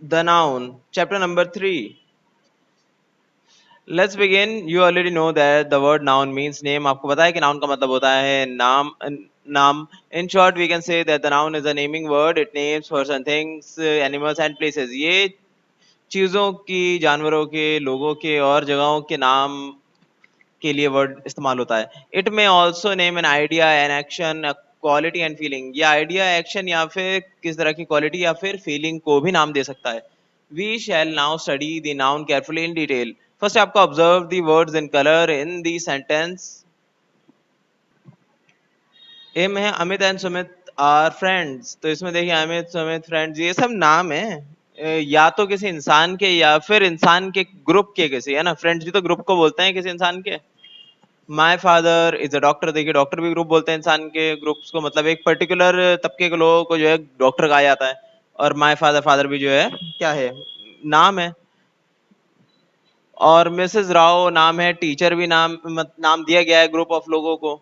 The noun, chapter number 3. Let's begin. You already know that the word noun means name. आपको पता है कि noun का मतलब होता है नाम. नाम. In short, we can say that the noun is a naming word. It names person, things, animals and places. ये चीजों की, जानवरों के, लोगों के और जगहों के नाम के लिए वर्ड इस्तेमाल होता है. It may also name an idea, an action, quality and feeling. या आइडिया, एक्शन या फिर किस तरह की क्वालिटी या फिर फीलिंग को भी नाम दे सकता है. We shall now study the noun carefully in detail. First आपको observe the words in colour in the sentence. A में है Amit and Sumit are friends. तो इसमें देखिए अमित सुमित फ्रेंड्स ये सब नाम है. या तो किसी इंसान के या फिर इंसान के ग्रुप के किसी, है ना. फ्रेंड्स भी तो ग्रुप को बोलते हैं किसी इंसान के. My father is a doctor. देखिए डॉक्टर भी ग्रुप बोलते हैं इंसान के ग्रुप्स को, मतलब एक पर्टिकुलर तबके के लोगों को जो है डॉक्टर कहा जाता है. और माय फादर, फादर भी जो है क्या है, नाम है. और मिसेस राव नाम है. टीचर भी नाम, नाम दिया गया है ग्रुप ऑफ लोगों को,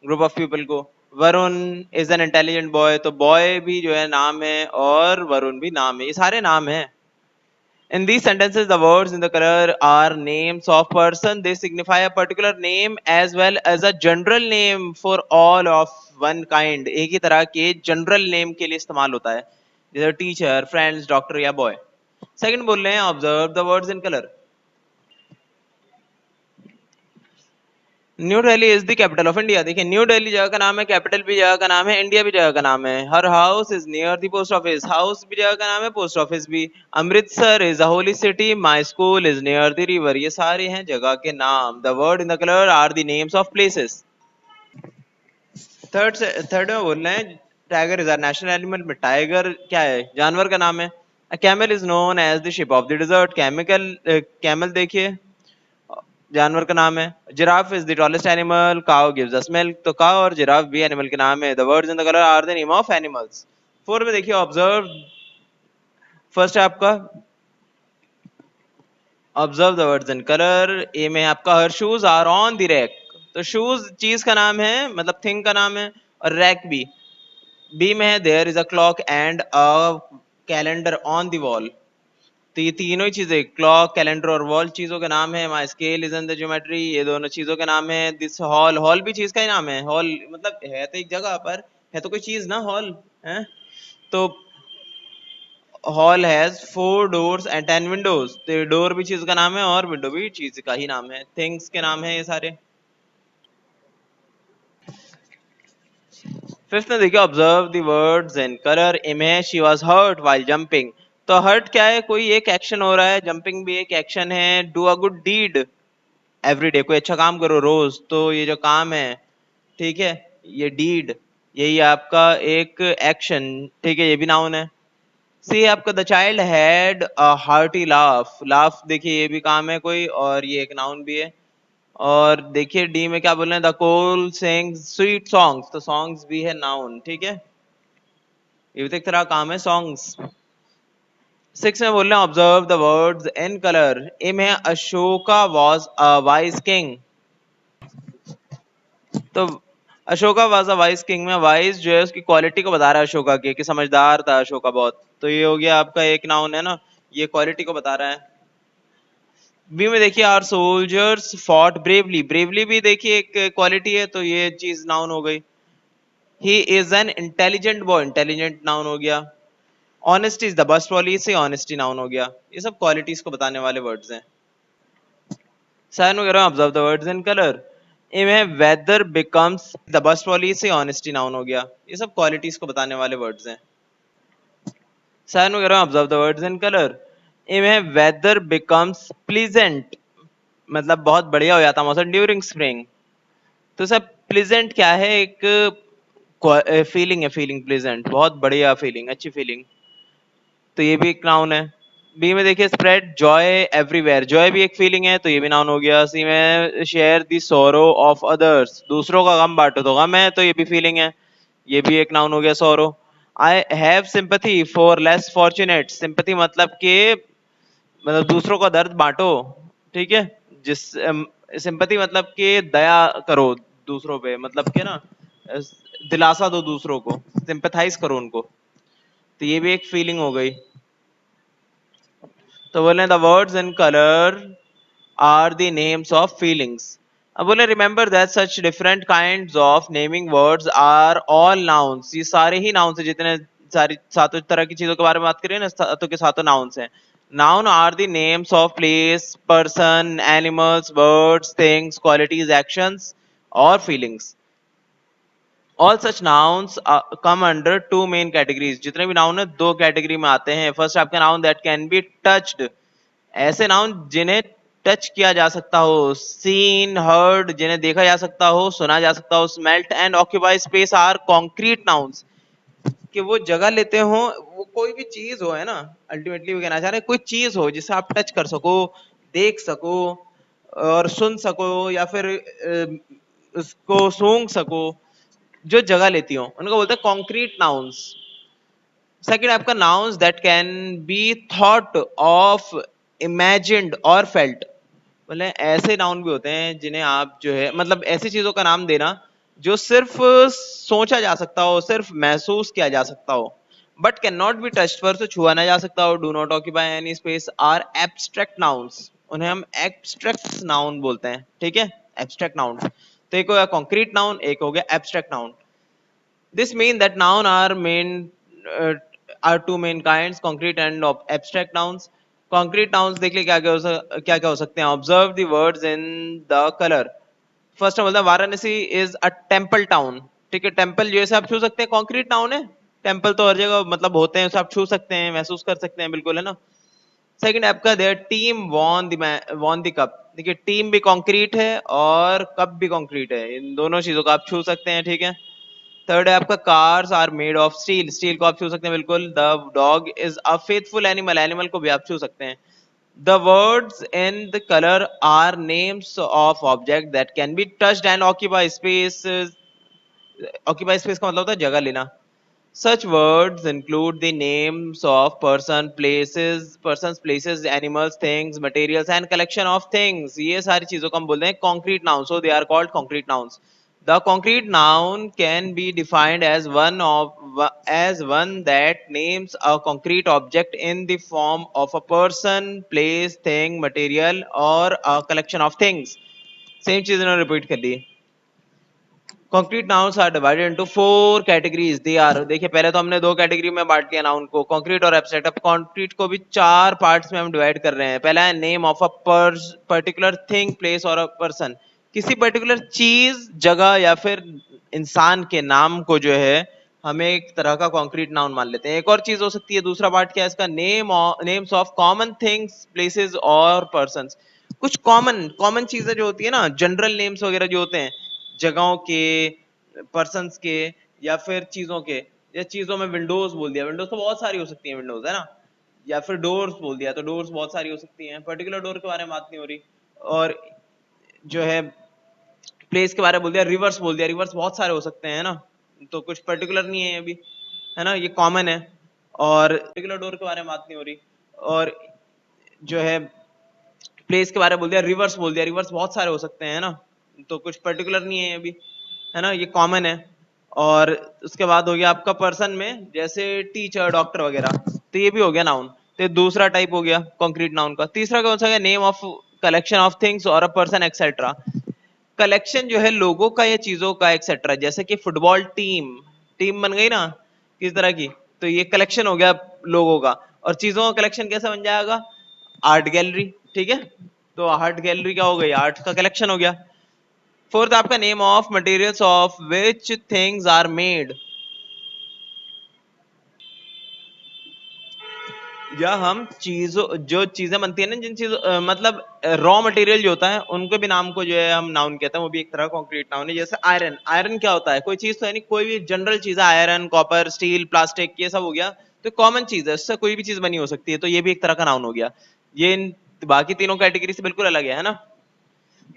ग्रुप ऑफ पीपल को. Varun is an intelligent boy. तो बॉय भी जो है नाम है और वरुण भी नाम है. ये सारे नाम है. In these sentences, the words in the color are names of person. They signify a particular name as well as a general name for all of one kind. एक ही तरह के general name के लिए इस्तेमाल होता है, जैसे teacher, friends, doctor या boy. Second बोल रहे हैं observe the words in color. New Delhi is the capital of India. देखिए न्यू दिल्ली जगह का नाम है, कैपिटल भी जगह का नाम है, इंडिया भी जगह का नाम है. Her house is near the post office. House भी जगह का नाम है, पोस्ट ऑफिस भी. Amritsar is a holy city. My school is near the river. ये सारे हैं जगह के नाम. The word in the colour are the names of places. Third third में बोल रहे हैं tiger is our national animal. में टाइगर क्या है, जानवर का नाम है. Camel is known as the ship of the desert. Chemical, camel देखिए जानवर का नाम है. Giraffe is the tallest animal. Cow gives us milk. तो काउ और जिराफ भी एनिमल के नाम है. The words in the colour are the name of animals. Four में देखिए ऑब्जर्व. फर्स्ट है आपका observe the words in colour. A में आपका her shoes are on the rack. तो शूज चीज का नाम है, मतलब थिंग का नाम है. और रैक भी. बी में है there is a clock and a calendar on the wall. तो ये तीनों ही चीजें, क्लॉक, कैलेंडर और वॉल, चीजों के नाम है. My scale is in the geometry. ये दोनों चीजों के नाम है. दिस हॉल, हॉल भी चीज का ही नाम है. हॉल मतलब है तो एक जगह पर, है तो कोई चीज ना हॉल है. तो hall has 4 doors and 10 windows. तो डोर भी चीज का नाम है और विंडो भी चीज का ही नाम है. थिंग्स के नाम है ये सारे. फिफ्थ में देखिए observe the words in colour. Image she was hurt while jumping. तो हर्ट क्या है, कोई एक एक्शन हो रहा है. जंपिंग भी एक एक्शन है. Do a good deed every day. कोई अच्छा काम करो रोज. तो ये जो काम है, ठीक है, ये डीड, यही आपका एक एक्शन, ठीक है, ये भी नाउन है. सी आपका the child had a hearty laugh. Laugh देखिए ये भी काम है कोई, और ये एक नाउन भी है. और देखिए डी में क्या बोल रहे हैं, the koel sings sweet songs. तो सॉन्ग्स भी है नाउन, ठीक है, ये भी तो एक तरह का काम है सॉन्ग्स. सिक्स में बोल रहे हैं observe the words in colour. A में Ashoka was a wise king. तो Ashoka was a wise king में वाइज जो है उसकी क्वालिटी को बता रहा है अशोका की, कि समझदार था अशोका बहुत. तो ये हो गया आपका एक नाउन है ना, ये क्वालिटी को बता रहा है. बी में देखिए our soldiers fought bravely. Bravely भी देखिए एक क्वालिटी है, तो ये चीज नाउन हो गई. He is an intelligent boy. Intelligent noun हो गया. Honesty is the best policy. Honesty noun हो गया. ये सब क्वालिटीज को बताने वाले वर्ड्स हैं. साइन वगैरह observe the words in colour. इनमें whether becomes the best policy. Honesty noun हो गया. ये सब क्वालिटीज को बताने वाले वर्ड्स हैं. साइन वगैरह observe the words in colour. इनमें वेदर बिकम्स प्लीजेंट, मतलब बहुत बढ़िया हो जाता मौसम ड्यूरिंग स्प्रिंग. तो सब प्लीजेंट क्या है, एक फीलिंग है. फीलिंग प्लीजेंट, बहुत बढ़िया फीलिंग, अच्छी फीलिंग. तो ये भी एक नाउन है. बी में देखिए स्प्रेड जॉय एवरीवेयर. जॉय भी एक फीलिंग है, तो ये भी नाउन हो गया. सी में शेयर दी सोरो ऑफ अदर्स. दूसरों का गम बांटो, तो गम है, तो ये भी फीलिंग है, ये भी एक नाउन हो गया सोरो. I have sympathy for less fortunate. Sympathy मतलब कि, मतलब दूसरों का दर्द बांटो, ठीक है. जिस सिंपैथी मतलब कि दया करो दूसरों पे, मतलब कि ना दिलासा दो दूसरों को, सिंपैथाइज करो उनको. तो ये भी एक फीलिंग हो गई. तो बोले the words in colour are the names of feelings. अब बोले remember that such different kinds of naming words are all nouns, ये सारे ही नाउन्स है, जितने सारी सातों तरह की चीजों के बारे में बात करें ना, सातों के सातों नाउन्स हैं। Noun are the names of place, person, animals, words, things, qualities, actions और feelings. All such nouns come under two main categories, जितने भी नाउन है दो कैटेगरी में आते हैं। फर्स्ट आपका noun that can be touched, ऐसे नाउन जिन्हें टच किया जा सकता हो, सीन, हर्ड, जिन्हें देखा जा सकता हो, सुना जा सकता हो, smelt and occupy space are concrete nouns, कि वो जगह लेते हो, वो कोई भी चीज हो, है ना, अल्टीमेटली वो कहना चाह रहे हैं कोई चीज हो जिसे आप टच कर सको, देख सको और सुन सको, या फिर उसको सूंघ सको, जो जगह लेती हो उनको बोलते हैं कॉन्क्रीट नाउन्स। सेकंड आपका nouns that can be thought of, imagined और फेल्ट, बोले ऐसे नाउन भी होते हैं जिन्हें आप जो है मतलब ऐसी चीजों का नाम देना जो सिर्फ सोचा जा सकता हो, सिर्फ महसूस किया जा सकता हो, but can not be touched, पर से छुआ ना जा सकता हो, do not occupy any space, are abstract nouns, उन्हें हम एब्स्ट्रैक्ट नाउन बोलते हैं। ठीक है, एब्स्ट्रैक्ट नाउन। तो एक हो गया कॉन्क्रीट नाउन, एक हो गया abstract noun. This means that noun uh, are two main kinds, concrete and abstract nouns. Concrete nouns देख ले क्या क्या हो सकते हैं। Observe the words in the color. First बोलता है Varanasi is a temple town. ठीक है, टेम्पल जैसे आप छू सकते हैं, कॉन्क्रीट टाउन है। टेम्पल तो हर जगह मतलब होते हैं, उसे आप छू सकते हैं, महसूस कर सकते हैं, बिल्कुल, है ना। सेकंड आपका their team won the cup. देखिए टीम भी कॉन्क्रीट है और कप भी कॉन्क्रीट है, इन दोनों चीजों को आप छू सकते हैं। ठीक है। थर्ड है आपका cars are made of steel. Steel को आप छू सकते हैं, बिल्कुल। The dog is a faithful animal. Animal को भी आप छू सकते हैं। The words in the colour are names of object that can be touched and occupy space. Occupy space का मतलब होता है जगह लेना। Such words include the names of persons, places, animals, things, materials, and collection of things. ये सारी चीजों को हम बोलते हैं concrete nouns. So they are called concrete nouns. The concrete noun can be defined as one that names a concrete object in the form of a person, place, thing, material, or a collection of things. Same चीज इन्होंने repeat कर दी। Concrete nouns are divided into four categories. They are, देखिए पहले तो हमने दो category में बांट लिया नाउन को, कॉन्क्रीट और एब्स्ट्रैक्ट। अब कॉन्क्रीट को भी चार पार्ट्स में हम डिवाइड कर रहे हैं। पहला है name of a particular thing, place और अ पर्सन। किसी पर्टिकुलर चीज, जगह या फिर इंसान के नाम को जो है हम एक तरह का कॉन्क्रीट नाउन मान लेते हैं। एक और चीज हो सकती है, दूसरा पार्ट क्या है इसका, names of common things, places और पर्सन्स। कुछ कॉमन कॉमन चीजें जो होती है ना, जनरल नेम्स वगैरह जो होते हैं, जगहों के, पर्सन्स के, या फिर चीजों के। या चीजों में विंडोज बोल दिया, विंडोज तो बहुत सारी हो सकती हैं, विंडोज, है ना। या फिर डोर्स बोल दिया तो डोर्स बहुत सारी हो सकती हैं, पर्टिकुलर डोर के बारे में बात नहीं हो रही। और जो है प्लेस के बारे में बोल दिया, रिवर्स बोल दिया, रिवर्स बहुत सारे हो सकते हैं, ना। तो कुछ पर्टिकुलर नहीं है अभी, है ना, ये कॉमन है। और पर्टिकुलर डोर के बारे में बात नहीं हो रही। और जो है प्लेस के बारे में बोल दिया, रिवर्स बोल दिया, रिवर्स बहुत सारे हो सकते हैं, ना। तो कुछ पर्टिकुलर नहीं है अभी, है ना, ये कॉमन है। और उसके बाद हो गया आपका पर्सन में, जैसे टीचर, डॉक्टर वगैरह, तो ये भी हो गया नाउन। तो ये दूसरा टाइप हो गया कॉन्क्रीट नाउन का। तीसरा कौन सा है, name of collection of things और अ पर्सन एक्सेट्रा। कलेक्शन जो है लोगों का या चीजों का एक्सेट्रा, जैसे कि फुटबॉल टीम, टीम बन गई ना किस तरह की, तो ये कलेक्शन हो गया लोगों का। और चीजों का कलेक्शन कैसे बन जाएगा, आर्ट गैलरी। ठीक है, तो आर्ट गैलरी क्या हो गई, आर्ट का कलेक्शन हो गया। फोर्थ आपका name of materials of which things are made, या हम चीजों, जो चीजें बनती है ना, जिन चीजों मतलब रॉ मटेरियल जो होता है उनके भी नाम को जो है हम नाउन कहते हैं, वो भी एक तरह कॉन्क्रीट नाउन है। जैसे आयरन, आयरन क्या होता है, कोई चीज तो है नहीं, कोई भी जनरल चीज है, आयरन, कॉपर, स्टील, प्लास्टिक, ये सब हो गया, तो कॉमन चीज है, उससे कोई भी चीज बनी हो सकती है, तो ये भी एक तरह का नाउन हो गया। ये बाकी तीनों कैटेगरी से बिल्कुल अलग है ना।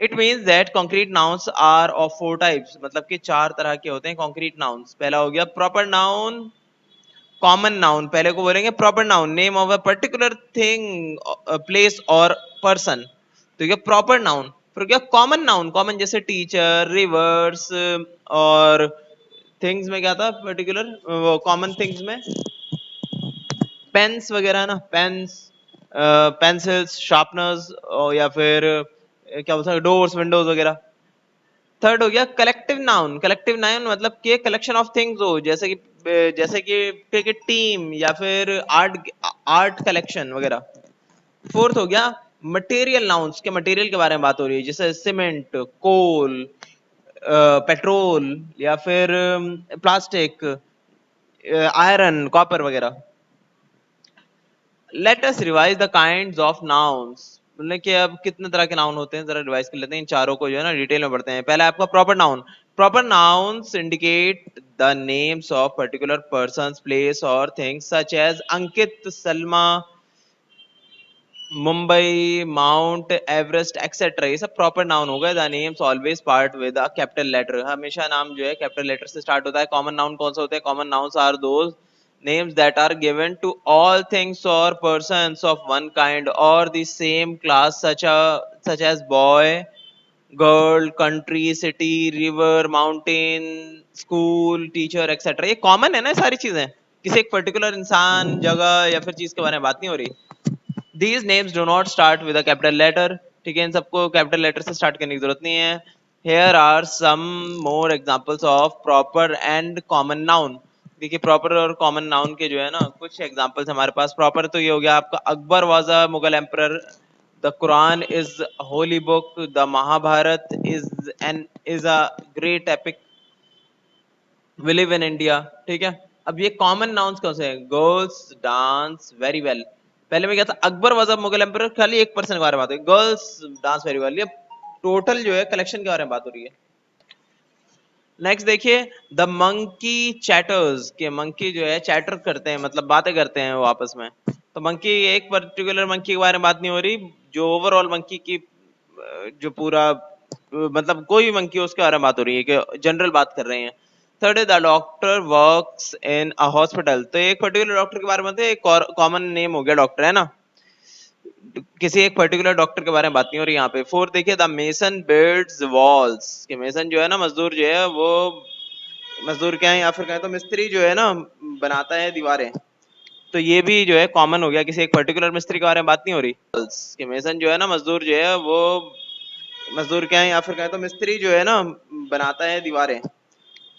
It means that concrete nouns are of four types, मतलब कि चार तरह के होते हैं कॉन्क्रीट नाउन्स। पहला हो गया प्रॉपर नाउन, कॉमन नाउन, पहले को बोलेंगे proper noun, name of a particular thing, place और पर्सन, तो ये प्रॉपर नाउन। फिर क्या कॉमन नाउन, कॉमन जैसे टीचर, रिवर्स, और थिंग्स में क्या था पर्टिकुलर, वो कॉमन थिंग्स में पेन्स वगैरह ना, पेन्स, पेंसिल्स, शार्पनर्स, या फिर क्या बोल सकते, डोर्स, विंडोज वगैरह। थर्ड हो गया कलेक्टिव नाउन। कलेक्टिव नाउन मतलब कि कलेक्शन ऑफ थिंग्स हो, जैसे कि टीम या फिर आर्ट, आर्ट कलेक्शन वगैरह। फोर्थ हो गया मटेरियल नाउन्स, के मटेरियल के बारे में बात हो रही है, जैसे सीमेंट, कोल, पेट्रोल, या फिर प्लास्टिक, आयरन, कॉपर वगैरह। Let us revise the kinds of nouns, मतलब कि अब कितने तरह के नाउन होते हैं, जरा रिवाइज कर लेते हैं इन चारों को, जो है ना डिटेल में पढ़ते हैं। पहला आपका proper noun. Proper nouns indicate the names of particular persons, place और things such as Ankit, Salma, Mumbai, mount Everest etcetera. ये सब प्रॉपर नाउन हो गए। The names always part with a capital letter, हमेशा नाम जो है कैपिटल लेटर से स्टार्ट होता है। कॉमन नाउन कौन से होते हैं? Common nouns are those names that are given to all things or persons of one kind or the same class, such as boy, girl, country, city, river, mountain, school, teacher, etc। ये common है ना सारी चीजें, किसी एक particular इंसान, जगह या फिर चीज के बारे में बात नहीं हो रही। These names do not start with a capital letter, ठीक है, इन सबको कैपिटल लेटर से स्टार्ट करने की जरूरत नहीं है। Here are some more examples of proper and common noun। देखिए प्रॉपर और कॉमन नाउन के जो है ना कुछ एग्जांपल्स हमारे पास। प्रॉपर तो ये हो गया आपका, Akbar was a Mughal emperor, the Quran is holy book, the Mahabharata is a great epic, we live in India, ठीक है। अब ये कॉमन नाउन्स कौन से हैं? Girls dance very well. पहले में क्या था? Akbar was a Mughal emperor, खाली एक पर्सन के बारे में बात है, गर्ल्स डांस वेरी वेल। ये टोटल जो है कलेक्शन के बारे में बात हो रही है। नेक्स्ट देखिए, द मंकी चैटर्स, के मंकी जो है चैटर करते हैं, मतलब बातें करते हैं वो आपस में। तो मंकी, एक पर्टिकुलर मंकी के बारे में बात नहीं हो रही, जो ओवरऑल मंकी की जो पूरा मतलब कोई भी मंकी हो उसके बारे में बात हो रही है, कि जनरल बात कर रहे हैं। थर्ड है the doctor works in a hospital, तो एक पर्टिकुलर डॉक्टर के बारे में, एक कॉमन नेम हो गया डॉक्टर, है ना, किसी एक पर्टिकुलर डॉक्टर के बारे में बात नहीं हो रही यहाँ पे। फोर्थ देखिए, द मेसन बिल्ड्स वॉल्स, के मेसन जो है ना मजदूर जो है वो, मजदूर क्या है या फिर कहें तो मिस्त्री जो है ना बनाता है दीवारें। तो ये भी जो है कॉमन हो गया, किसी एक पर्टिकुलर मिस्त्री के बारे में बात नहीं हो रही। कि मेसन जो है ना मजदूर जो है वो, मजदूर क्या है या फिर कहें तो मिस्त्री जो है ना बनाता है दीवारें।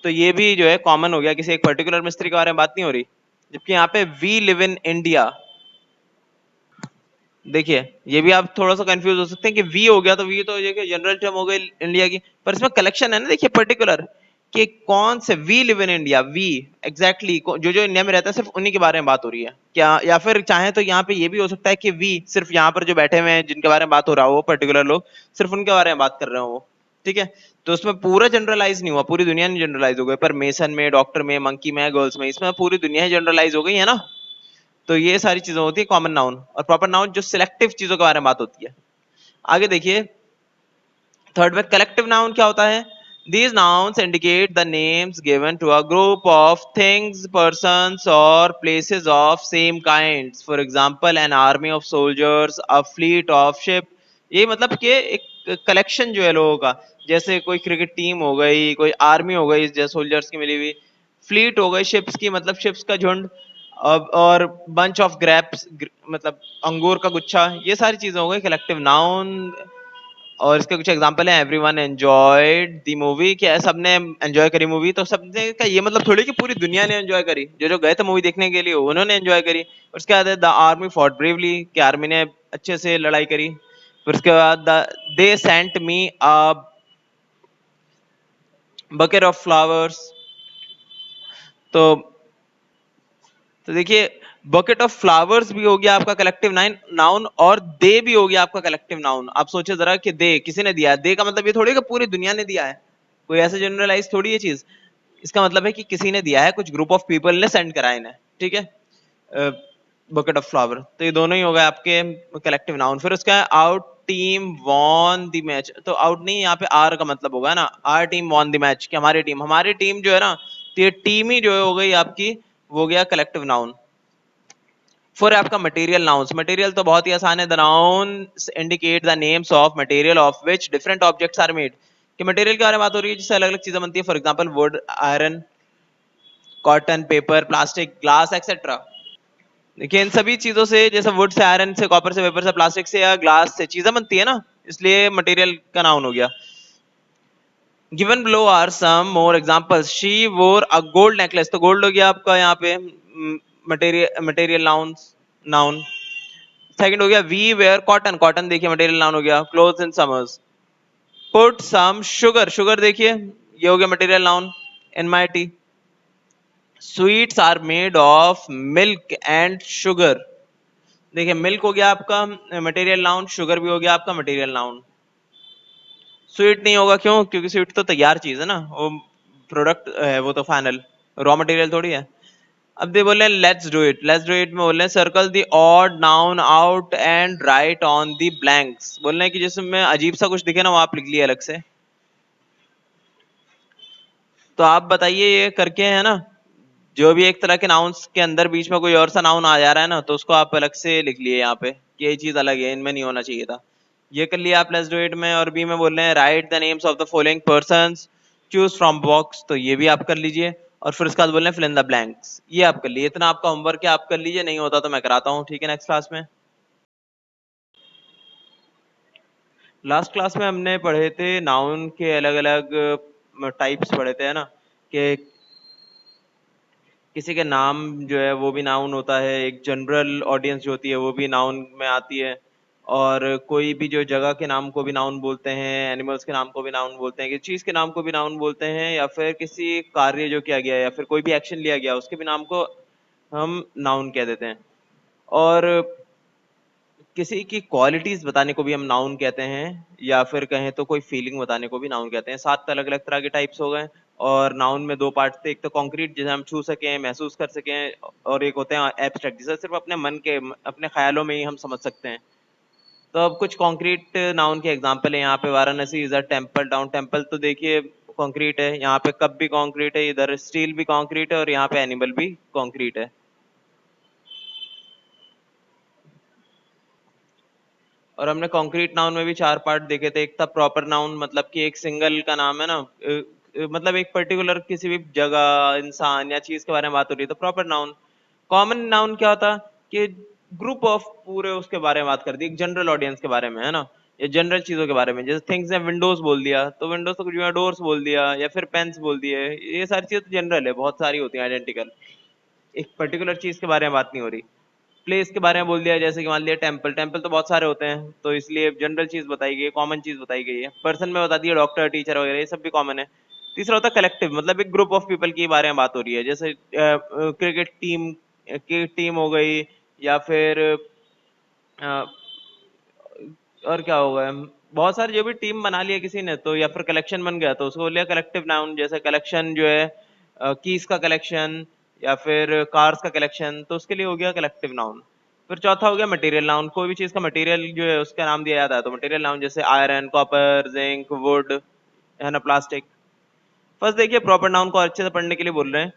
तो ये भी जो है कॉमन हो गया, किसी एक पर्टिकुलर मिस्त्री के बारे में बात नहीं हो रही। जबकि यहाँ पे वी लिव इन इंडिया, देखिए ये भी आप थोड़ा सा कंफ्यूज हो सकते हैं कि वी हो गया तो वी तो देखिए जनरल टर्म हो गई इंडिया की, पर इसमें कलेक्शन है ना, देखिए पर्टिकुलर कि कौन से, we live in India, we exactly जो जो इंडिया में रहता है सिर्फ उन्हीं के बारे में बात हो रही है क्या? या फिर चाहे तो यहाँ पे ये भी हो सकता है कि वी सिर्फ यहाँ पर जो बैठे हुए हैं जिनके बारे में बात हो रहा हो, पर्टिकुलर लोग सिर्फ उनके बारे में बात कर रहे हो, ठीक है। तो उसमें पूरा जनरलाइज नहीं हुआ, पूरी दुनिया नहीं जनरलाइज हो गई, पर मेसन में, डॉक्टर में, मंकी में, गर्ल्स में, इसमें पूरी दुनिया ही जनरलाइज हो गई है ना। तो ये सारी चीजें होती है कॉमन नाउन। और प्रॉपर नाउन जो सिलेक्टिव चीजों के बारे में बात होती है। आगे देखिए, थर्ड में कलेक्टिव नाउन क्या होता है? These nouns indicate the names given to a group of things, persons or places of same kinds. For example, an army of soldiers, a fleet of ship। ये मतलब कि एक कलेक्शन जो है लोगों का, जैसे कोई क्रिकेट टीम हो गई, कोई आर्मी हो गई जैसे सोल्जर्स की मिली हुई, फ्लीट हो गई शिप्स की, मतलब शिप्स का झुंड, और बंच ऑफ ग्रेप्स, मतलब अंगूर का गुच्छा। ये सारी चीजें हो गई कलेक्टिव नाउन। और इसके कुछ एग्जांपल हैं, एवरीवन एंजॉयड द मूवी, क्या है सबने एंजॉय करी मूवी, तो सबने का ये मतलब थोड़ी कि पूरी दुनिया ने एंजॉय करी, जो जो गए थे मूवी देखने के लिए उन्होंने एंजॉय करी। और उसके बाद द आर्मी फॉट ब्रेवली, कि आर्मी ने अच्छे से लड़ाई करी। फिर उसके बाद they sent me a bucket of flowers. तो देखिए बकेट ऑफ फ्लावर्स भी हो गया आपका कलेक्टिव नाउन, और दे भी हो गया आपका कलेक्टिव नाउन। आप सोचे जरा कि दे किसी ने दिया है, दे का मतलब ये थोड़ी कि पूरी दुनिया ने दिया है, कोई ऐसे जनरलाइज थोड़ी ये चीज। इसका मतलब है कि किसी ने दिया है, कुछ ग्रुप ऑफ पीपल ने सेंड करा इन्हें, ठीक है, बकेट ऑफ फ्लावर। तो ये दोनों ही हो गए आपके कलेक्टिव नाउन। फिर उसका out team won the match, तो आउट नहीं, यहाँ पे आर का मतलब होगा ना, our team won the match, कि हमारी टीम जो है ना, तो ये टीम ही जो है हो गई आपकी, वो गया कलेक्टिव नाउन। फिर आपका मटेरियल नाउन्स। मटेरियल तो बहुत ही आसान है, the nouns indicate the names of material of which different objects are made, कि मटेरियल के बारे में बात हो रही है जिससे अलग अलग चीजें बनती है। For example would, iron, cotton, paper, plastic, glass etcetera. देखिए इन सभी चीजों से, जैसे वुड से, आयरन से, कॉपर से, वेपर से, प्लास्टिक से या ग्लास से चीजें बनती है ना, इसलिए मटेरियल का नाउन हो गया। Given below are some more examples. She wore a gold necklace, तो गोल्ड हो गया आपका यहाँ पे मटेरियल नाउन। सेकंड हो गया वी वेयर कॉटन, कॉटन देखिए मटेरियल नाउन हो गया। Clothes in summers. Put some sugar, sugar देखिए ये हो गया material noun. In my tea. Sweets are made of milk and sugar, देखिए मिल्क हो गया आपका मटेरियल नाउन, शुगर भी हो गया आपका मटेरियल नाउन। स्वीट नहीं होगा क्यों? क्योंकि स्वीट तो तैयार चीज है ना, वो प्रोडक्ट है, वो तो फाइनल रॉ मटेरियल थोड़ी है। अब दे बोले let's do it, let's do it में बोल रहे हैं circle the odd noun out and right on the blanks, बोल रहे हैं कि जिसमें अजीब सा कुछ दिखे ना वो आप लिख लिए अलग से। तो आप बताइए ये करके है ना, जो भी एक तरह के नाउन्स के अंदर बीच में कोई और सा नाउन आ जा रहा है ना, तो उसको आप अलग से लिख लिए यहाँ पे कि ये चीज अलग है, इनमें नहीं होना चाहिए था। ये कर लिया आप लेट्स डू इट में। और बी में बोल रहे हैं right the names of the following persons, choose from box, तो ये भी आप कर लीजिए। और फिर उसके बाद बोल रहे हैं फिल इन द ब्लैंक्स, ये आप कर लिए। इतना आपका होमवर्क है, आप कर लीजिए, नहीं होता तो मैं कराता हूँ, ठीक है नेक्स्ट क्लास में। लास्ट क्लास में हमने पढ़े थे नाउन के अलग अलग टाइप्स पढ़े थे, है ना, कि किसी के नाम जो है वो भी नाउन होता है, एक जनरल ऑडियंस जो होती है वो भी नाउन में आती है, और कोई भी जो जगह के नाम को भी नाउन बोलते हैं, एनिमल्स के नाम को भी नाउन बोलते हैं, किसी चीज के नाम को भी नाउन बोलते हैं, या फिर किसी कार्य जो किया गया है या फिर कोई भी एक्शन लिया गया उसके भी नाम को हम नाउन कह देते हैं। और किसी की क्वालिटीज बताने को भी हम नाउन कहते हैं, या फिर कहें तो कोई फीलिंग बताने को भी नाउन कहते हैं। 7 अलग अलग तरह के टाइप्स हो गए। और नाउन में 2 पार्ट थे, एक तो कॉन्क्रीट जिसे हम छू सकें, महसूस कर सकें, और एक होते हैं एब्स्ट्रैक्ट जिसे सिर्फ अपने मन के, अपने ख्यालों में ही हम समझ सकते हैं। तो अब कुछ कॉन्क्रीट नाउन के एग्जाम्पल है यहाँ पे। Varanasi is a temple town, temple तो देखिए कॉन्क्रीट है, यहाँ पे कप भी कॉन्क्रीट है, इधर स्टील भी कॉन्क्रीट है, और यहाँ पे एनिमल भी कॉन्क्रीट है। और हमने कॉन्क्रीट नाउन में भी 4 पार्ट देखे थे। एक था प्रॉपर नाउन, मतलब कि एक सिंगल का नाम है ना, मतलब एक पर्टिकुलर किसी भी जगह, इंसान या चीज के बारे में बात हो रही है तो प्रॉपर नाउन। कॉमन नाउन क्या होता कि ग्रुप ऑफ पूरे उसके बारे में बात कर दी, एक जनरल ऑडियंस के बारे में, है ना, या जनरल चीजों के बारे में। जैसे थिंग्स ने विंडोज बोल दिया तो विंडोज तो कुछ भी, डोर्स बोल दिया या फिर पेन्स बोल दिए, ये सारी चीजें तो जनरल है, बहुत सारी होती है आइडेंटिकल, एक पर्टिकुलर चीज के बारे में बात नहीं हो रही। प्लेस के बारे में बोल दिया, जैसे कि मान लिया टेम्पल, टेम्पल तो बहुत सारे होते हैं तो इसलिए जनरल चीज बताई गई है, कॉमन चीज बताई गई है। पर्सन में बता दिया डॉक्टर, टीचर वगैरह, ये सब भी कॉमन है। तीसरा होता है कलेक्टिव, मतलब एक ग्रुप ऑफ पीपल के बारे में बात हो रही है, जैसे क्रिकेट टीम की टीम हो गई, या फिर अ, और क्या होगा, बहुत सारी जो भी टीम बना लिया किसी ने तो, या फिर कलेक्शन बन गया तो उसको बोल लिया कलेक्टिव नाउन। जैसे कलेक्शन जो है कीज का कलेक्शन या फिर कार्स का कलेक्शन, तो उसके लिए हो गया कलेक्टिव नाउन। फिर चौथा हो गया मटेरियल नाउन, कोई भी चीज का मटेरियल जो है उसका नाम दिया जाता है तो मटेरियल नाउन, जैसे आयरन, कॉपर, जिंक, वुड, है ना, प्लास्टिक। फर्स्ट देखिए प्रॉपर नाउन को अच्छे से पढ़ने के लिए बोल रहे हैं।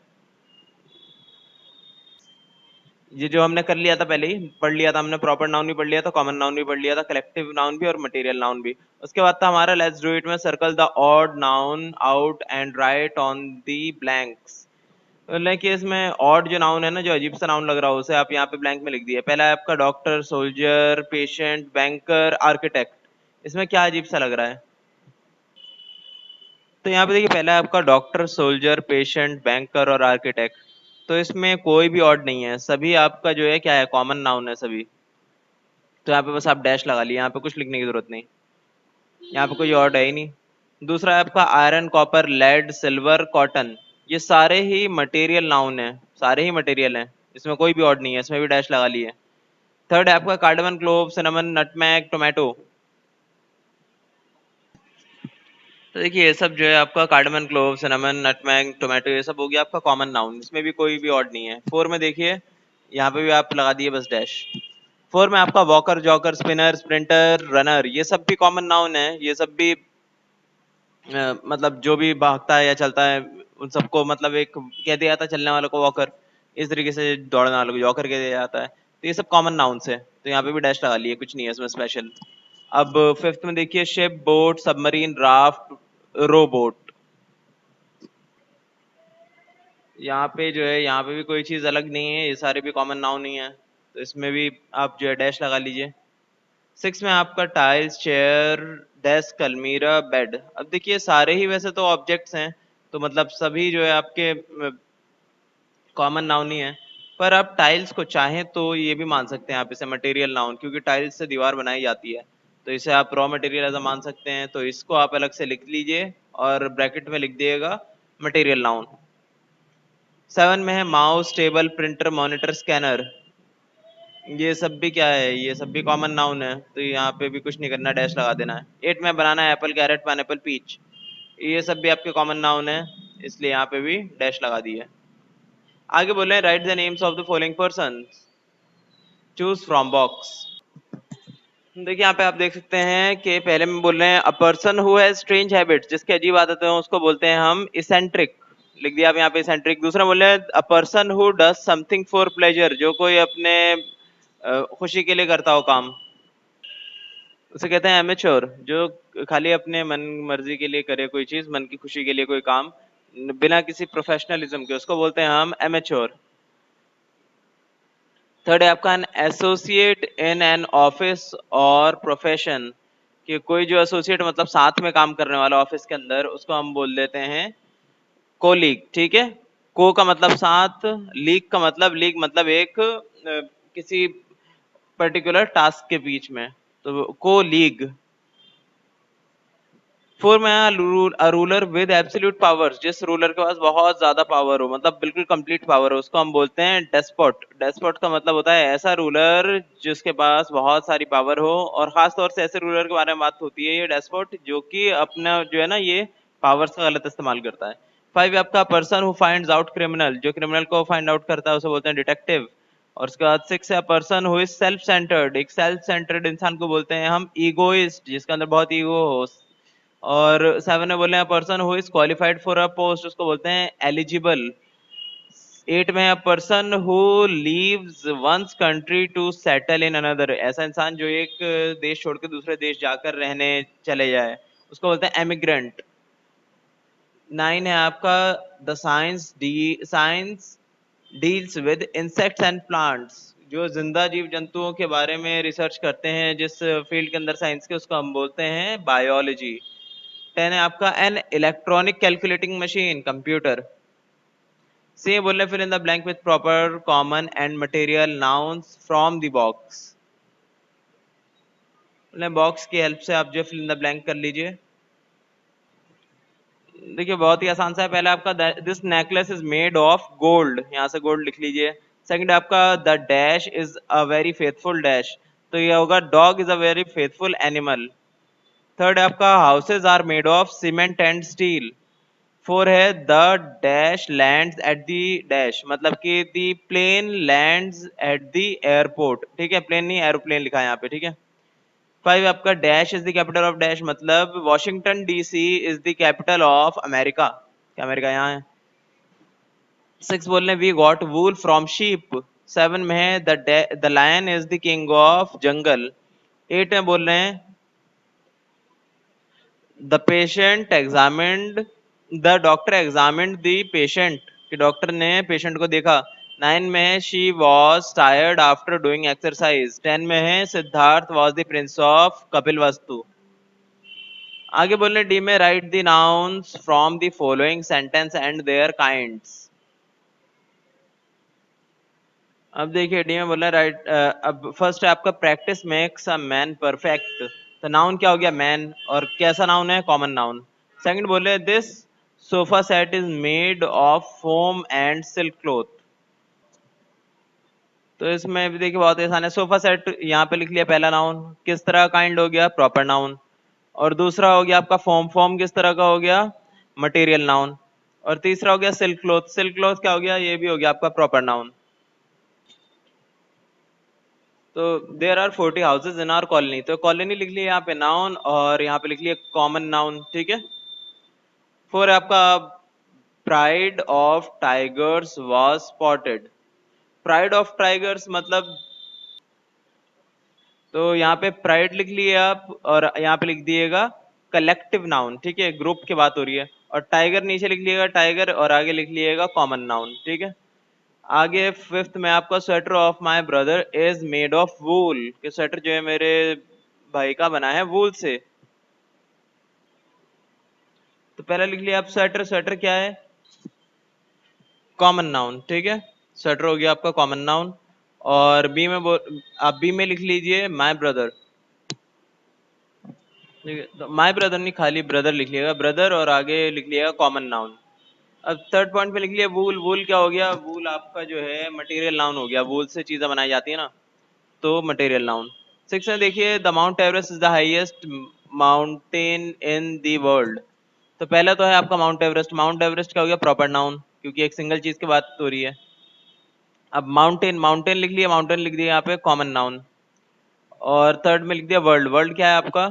ये जो हमने कर लिया था, पहले ही पढ़ लिया था हमने, प्रॉपर नाउन भी पढ़ लिया था, कॉमन नाउन भी पढ़ लिया था, कलेक्टिव नाउन भी और मटेरियल नाउन भी। उसके बाद था हमारा लेट्स डू इट में circle the odd noun out and right on the blanks. Like इसमें ऑड जो नाउन है ना, जो अजीब सा नाउन लग रहा हो, उसे आप यहाँ पे ब्लैंक में लिख दिए। पहला है आपका doctor, soldier, patient, banker, architect. इसमें क्या अजीब सा लग रहा है? तो यहाँ पे देखिए पहला है आपका डॉक्टर, सोल्जर, पेशेंट, बैंकर और आर्किटेक्ट। तो इसमें कोई भी ऑड नहीं है, सभी आपका जो है क्या है, कॉमन नाउन है सभी। तो यहाँ पे बस आप डैश लगा लिए, यहाँ पे कुछ लिखने की जरूरत नहीं, यहाँ पे कोई ऑड है ही नहीं। दूसरा है आपका iron, copper, lead, silver, cotton. ये सारे ही मटेरियल नाउन है, सारे ही मटेरियल हैं, इसमें कोई भी ऑड नहीं है, इसमें भी डैश लगा लिए। थर्ड है आपका cardamom, clove, cinnamon, nutmeg, tomato. तो देखिए ये सब जो है आपका cardamom, clove, cinnamon, nutmeg, tomato, ये सब हो गया आपका कॉमन नाउन, इसमें भी कोई भी ऑड नहीं है। फोर में देखिए यहाँ पे भी आप लगा दिए बस डैश। फोर में आपका walker, joker, spinner, sprinter, runner, ये सब भी कॉमन नाउन है। ये सब भी मतलब जो भी भागता है या चलता है उन सबको, मतलब एक कह दिया जाता है चलने वालों को वॉकर, इस तरीके से दौड़ने वालों को जॉकर कह दिया जाता है। तो ये सब कॉमन नाउन्स है, तो यहाँ पे भी डैश लगा लिए, कुछ नहीं है इसमें स्पेशल। अब फिफ्थ में देखिए ship, boat, submarine, raft, robot. यहाँ पे जो है यहाँ पे भी कोई चीज अलग नहीं है, ये सारे भी कॉमन नाउन ही है। तो इसमें भी आप जो है डैश लगा लीजिए। 6 में आपका टाइल्स, चेयर, डेस्क, अलमीरा, बेड। अब देखिए सारे ही वैसे तो ऑब्जेक्ट्स हैं, तो मतलब सभी जो है आपके कॉमन नाउन ही है। पर आप टाइल्स को चाहें तो ये भी मान सकते हैं आप इसे मटेरियल नाउन, क्योंकि टाइल्स से दीवार बनाई जाती है, तो इसे आप रॉ मटेरियल ऐसा मान सकते हैं। तो इसको आप अलग से लिख लीजिए और ब्रैकेट में लिख दिएगा मटेरियल नाउन। 7 में है mouse, table, printer, monitor, scanner. ये सब भी क्या है, ये सब भी कॉमन नाउन है, तो यहाँ पे भी कुछ नहीं करना, डैश लगा देना है। 8 में बनाना, एप्पल, कैरेट, पाइनएप्पल, पीच। ये सब भी आपके कॉमन नाउन है, इसलिए यहाँ पे भी डैश लगा दिए। आगे बोल रहे हैं right the names of the following person, choose from box. देखिए यहाँ पे आप देख सकते हैं कि पहले में बोल रहे हैं अ person who has strange habits, जिसके अजीब आदतें हैं उसको बोलते हैं हम इसेंट्रिक। लिख दिया आप यहाँ पे इसेंट्रिक। दूसरा बोल रहे हैं अ person who does something for pleasure, जो कोई अपने खुशी के लिए करता हो काम, उसे कहते हैं एमेच्योर। जो खाली अपने मन मर्जी के लिए करे कोई चीज, मन की खुशी के लिए कोई काम, बिना किसी प्रोफेशनलिज्म के, उसको बोलते हैं हम एमेच्योर। थर्ड है आपका an associate in an office और प्रोफेशन, कि कोई जो एसोसिएट मतलब साथ में काम करने वाला ऑफिस के अंदर, उसको हम बोल देते हैं कोलीग। ठीक है, को का मतलब साथ, लीग का मतलब, लीग मतलब एक किसी पर्टिकुलर टास्क के बीच में, तो को लीग। 4 में है रूलर विद एब्सोल्यूट पावर्स, जिस रूलर के पास बहुत ज्यादा पावर हो, मतलब बिल्कुल कंप्लीट पावर हो, उसको हम बोलते हैं डेस्पोट। डेस्पोट का मतलब होता है ऐसा रूलर जिसके पास बहुत सारी पावर हो, और खास तौर से ऐसे रूलर के बारे में बात होती है ये डेस्पोट, जो कि अपना जो है ना ये पावर्स का गलत इस्तेमाल करता है। 5 आपका person who finds out criminal, जो क्रिमिनल को फाइंड आउट करता है उसे बोलते हैं डिटेक्टिव। और उसके बाद 6 है person who is self centred, एक सेल्फ सेंटर्ड इंसान को बोलते हैं हम ईगोइस्ट, जिसके अंदर बहुत ईगो हो। और 7 में बोले person who is qualified for a post, उसको बोलते हैं एलिजिबल। 8 में a person who leaves one's country to settle in another, ऐसा इंसान जो एक देश छोड़ के दूसरे देश जाकर रहने चले जाए, उसको बोलते हैं एमिग्रेंट। 9 है आपका the science deals with insects and plants, जो जिंदा जीव जंतुओं के बारे में रिसर्च करते हैं, जिस फील्ड के अंदर साइंस के, उसको हम बोलते हैं बायोलॉजी। 10 है आपका an electronic calculating machine, computer. C बोल रहे fill in the blank with proper common and material nouns from the box. Box की हेल्प से आप जो फिल इन द ब्लैंक कर लीजिए। देखिए बहुत ही आसान सा है। पहले आपका this necklace is made of gold, यहाँ से गोल्ड लिख लीजिए। सेकंड आपका the dash is a very faithful dash, तो ये होगा dog is a very faithful animal. Third आपका houses are made of cement and steel. 4 है the dash lands at the dash, मतलब कि the plane lands at the airport. ठीक है, plane नहीं एरोप्लेन लिखा है यहाँ पे। ठीक है। 5 आपका dash is the capital of dash, मतलब Washington DC is the capital of America, क्या अमेरिका यहाँ है। 6 बोल रहे हैं we got wool from sheep. 7 में है the lion is the king of jungle. 8 में बोल रहे हैं the patient examined, the doctor examined the patient, कि डॉक्टर ने पेशेंट को देखा। 9 में है she was tired after doing exercise. 10 में है Siddharth was the prince of Kapilavastu. आगे बोलने डी में write the nouns from the following sentence and their kinds. अब देखिए डी में बोल रहा है राइट, अब फर्स्ट है आपका practice makes a man perfect, तो नाउन क्या हो गया मैन, और कैसा नाउन है कॉमन नाउन। सेकंड बोले this sofa set is made of foam and silk cloth, तो इसमें भी देखिए बहुत आसान है। सोफा सेट यहाँ पे लिख लिया पहला नाउन, किस तरह काइंड हो गया प्रॉपर नाउन। और दूसरा हो गया आपका फॉर्म, फॉर्म किस तरह का हो गया मटेरियल नाउन। और तीसरा हो गया सिल्क क्लॉथ, सिल्क क्लॉथ क्या हो गया, ये भी हो गया आपका प्रॉपर नाउन। तो there are 40 houses in our colony, तो कॉलोनी लिख लिया यहाँ पे नाउन, और यहाँ पे लिख लिया कॉमन नाउन। ठीक है। 4 आपका pride of tigers was spotted. Pride of tigers मतलब, तो यहाँ पे प्राइड लिख लिए आप, और यहाँ पे लिख दिएगा कलेक्टिव नाउन। ठीक है, ग्रुप की बात हो रही है। और टाइगर नीचे लिख लिएगा टाइगर, और आगे लिख लिएगा कॉमन नाउन। ठीक है। आगे फिफ्थ में आपका sweater of my brother is made of wool, कि स्वेटर जो है मेरे भाई का बना है वूल से। तो पहला लिख लिया आप स्वेटर, स्वेटर क्या है? कॉमन नाउन, ठीक है। स्वेटर हो गया आपका कॉमन नाउन। और बी में आप बी में लिख लीजिए माय ब्रदर, ठीक है। तो माय ब्रदर नहीं, खाली ब्रदर लिख लिएगा, ब्रदर, और आगे लिख लिएगा कॉमन नाउन। अब थर्ड पॉइंट पे लिख लिया वूल, वूल क्या हो गया? वूल आपका जो है मटेरियल नाउन हो गया, वूल से चीजें बनाई जाती है ना, तो मटेरियल नाउन। सिक्स में देखिए the mount Everest is the highest mountain in the world. तो पहला तो है आपका माउंट एवरेस्ट, माउंट एवरेस्ट क्या हो गया? प्रॉपर नाउन, क्योंकि एक सिंगल चीज की बात हो रही है। अब माउंटेन, माउंटेन लिख लिया, माउंटेन लिख दिया यहाँ पे कॉमन नाउन। और थर्ड में लिख दिया वर्ल्ड, वर्ल्ड क्या है आपका?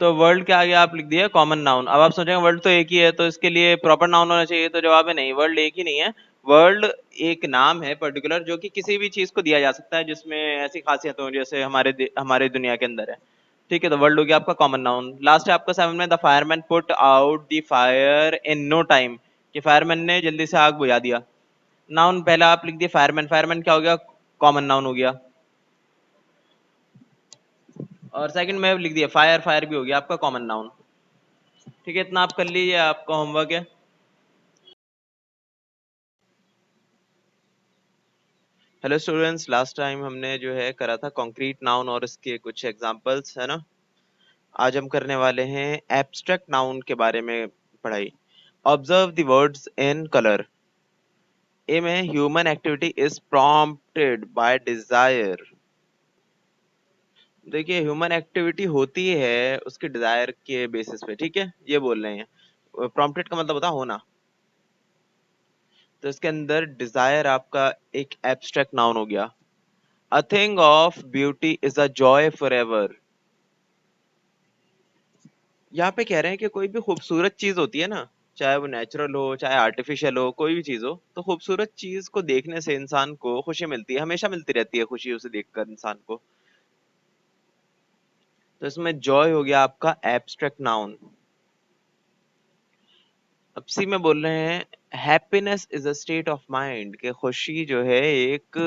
तो वर्ल्ड के आगे आप लिख दिया कॉमन नाउन। अब आप सोचेंगे वर्ल्ड तो एक ही है, तो इसके लिए प्रॉपर नाउन होना चाहिए, तो जवाब है नहीं, वर्ल्ड एक ही नहीं है। वर्ल्ड एक नाम है पर्टिकुलर, जो कि किसी भी चीज को दिया जा सकता है जिसमें ऐसी खासियत हो जैसे हमारे दुनिया के अंदर है, ठीक है। तो वर्ल्ड हो गया आपका कॉमन नाउन। लास्ट है आपका सेवन में the fireman put out the fire in no time, कि फायरमैन ने जल्दी से आग बुझा दिया। नाउन पहला आप लिख दिए फायरमैन, फायरमैन क्या हो गया? कॉमन नाउन हो गया। और सेकंड में लिख दिया फायर, फायर भी हो गया आपका कॉमन नाउन, ठीक है। इतना आप कर लीजिए, आपका होमवर्क है। हेलो स्टूडेंट्स, लास्ट टाइम हमने जो है करा था कॉन्क्रीट नाउन और इसके कुछ एग्जांपल्स, है ना। आज हम करने वाले हैं एब्स्ट्रैक्ट नाउन के बारे में पढ़ाई। Observe the words in colour. A में human activity is prompted by desire. देखिए ह्यूमन एक्टिविटी होती है उसके डिजायर के बेसिस पे, ठीक है, ये बोल रहे हैं। प्रॉम्प्टेड का मतलब होता है होना, तो इसके अंदर डिजायर आपका एक एब्स्ट्रैक्ट नाउन हो गया। A thing of beauty is a joy for ever. यहाँ पे कह रहे हैं कि कोई भी खूबसूरत चीज होती है ना, चाहे वो नेचुरल हो चाहे आर्टिफिशियल हो, कोई भी चीज हो, तो खूबसूरत चीज को देखने से इंसान को खुशी मिलती है, हमेशा मिलती रहती है खुशी उसे देखकर इंसान को। तो इसमें जॉय हो गया आपका एब्स्ट्रैक्ट नाउन। अब सी में बोल रहे हैं happiness is a state of mind, कि खुशी जो है एक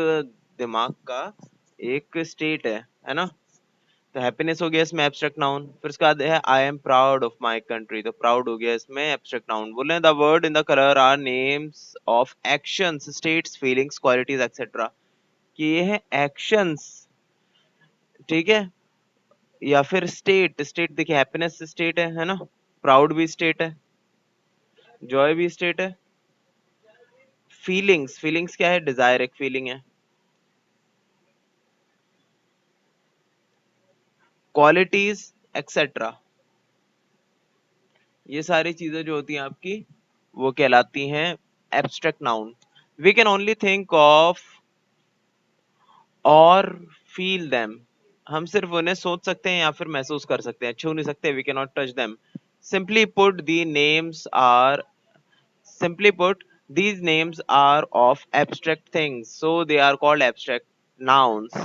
दिमाग का एक स्टेट है ना। तो हैप्पीनेस हो गया इसमें एब्स्ट्रैक्ट नाउन। फिर उसके बाद है I am proud of my country, तो प्राउड हो गया इसमें एब्स्ट्रैक्ट नाउन। बोल रहे हैं the word in the colour are names of actions, states, feelings, qualities etcetera, कि ये है एक्शंस, ठीक है, या फिर स्टेट, स्टेट देखिए हैप्पीनेस स्टेट है ना, प्राउड भी स्टेट है, जॉय भी स्टेट है। फीलिंग्स, फीलिंग्स क्या है? डिजायर एक फीलिंग है। क्वालिटीज एक्सेट्रा, ये सारी चीजें जो होती हैं आपकी वो कहलाती हैं abstract noun. We can only think of और फील देम, हम सिर्फ उन्हें सोच सकते हैं या फिर महसूस कर सकते हैं, छू नहीं सकते, we can not touch them. Simply put the names are, simply put, these names are of abstract things, so they are called abstract nouns.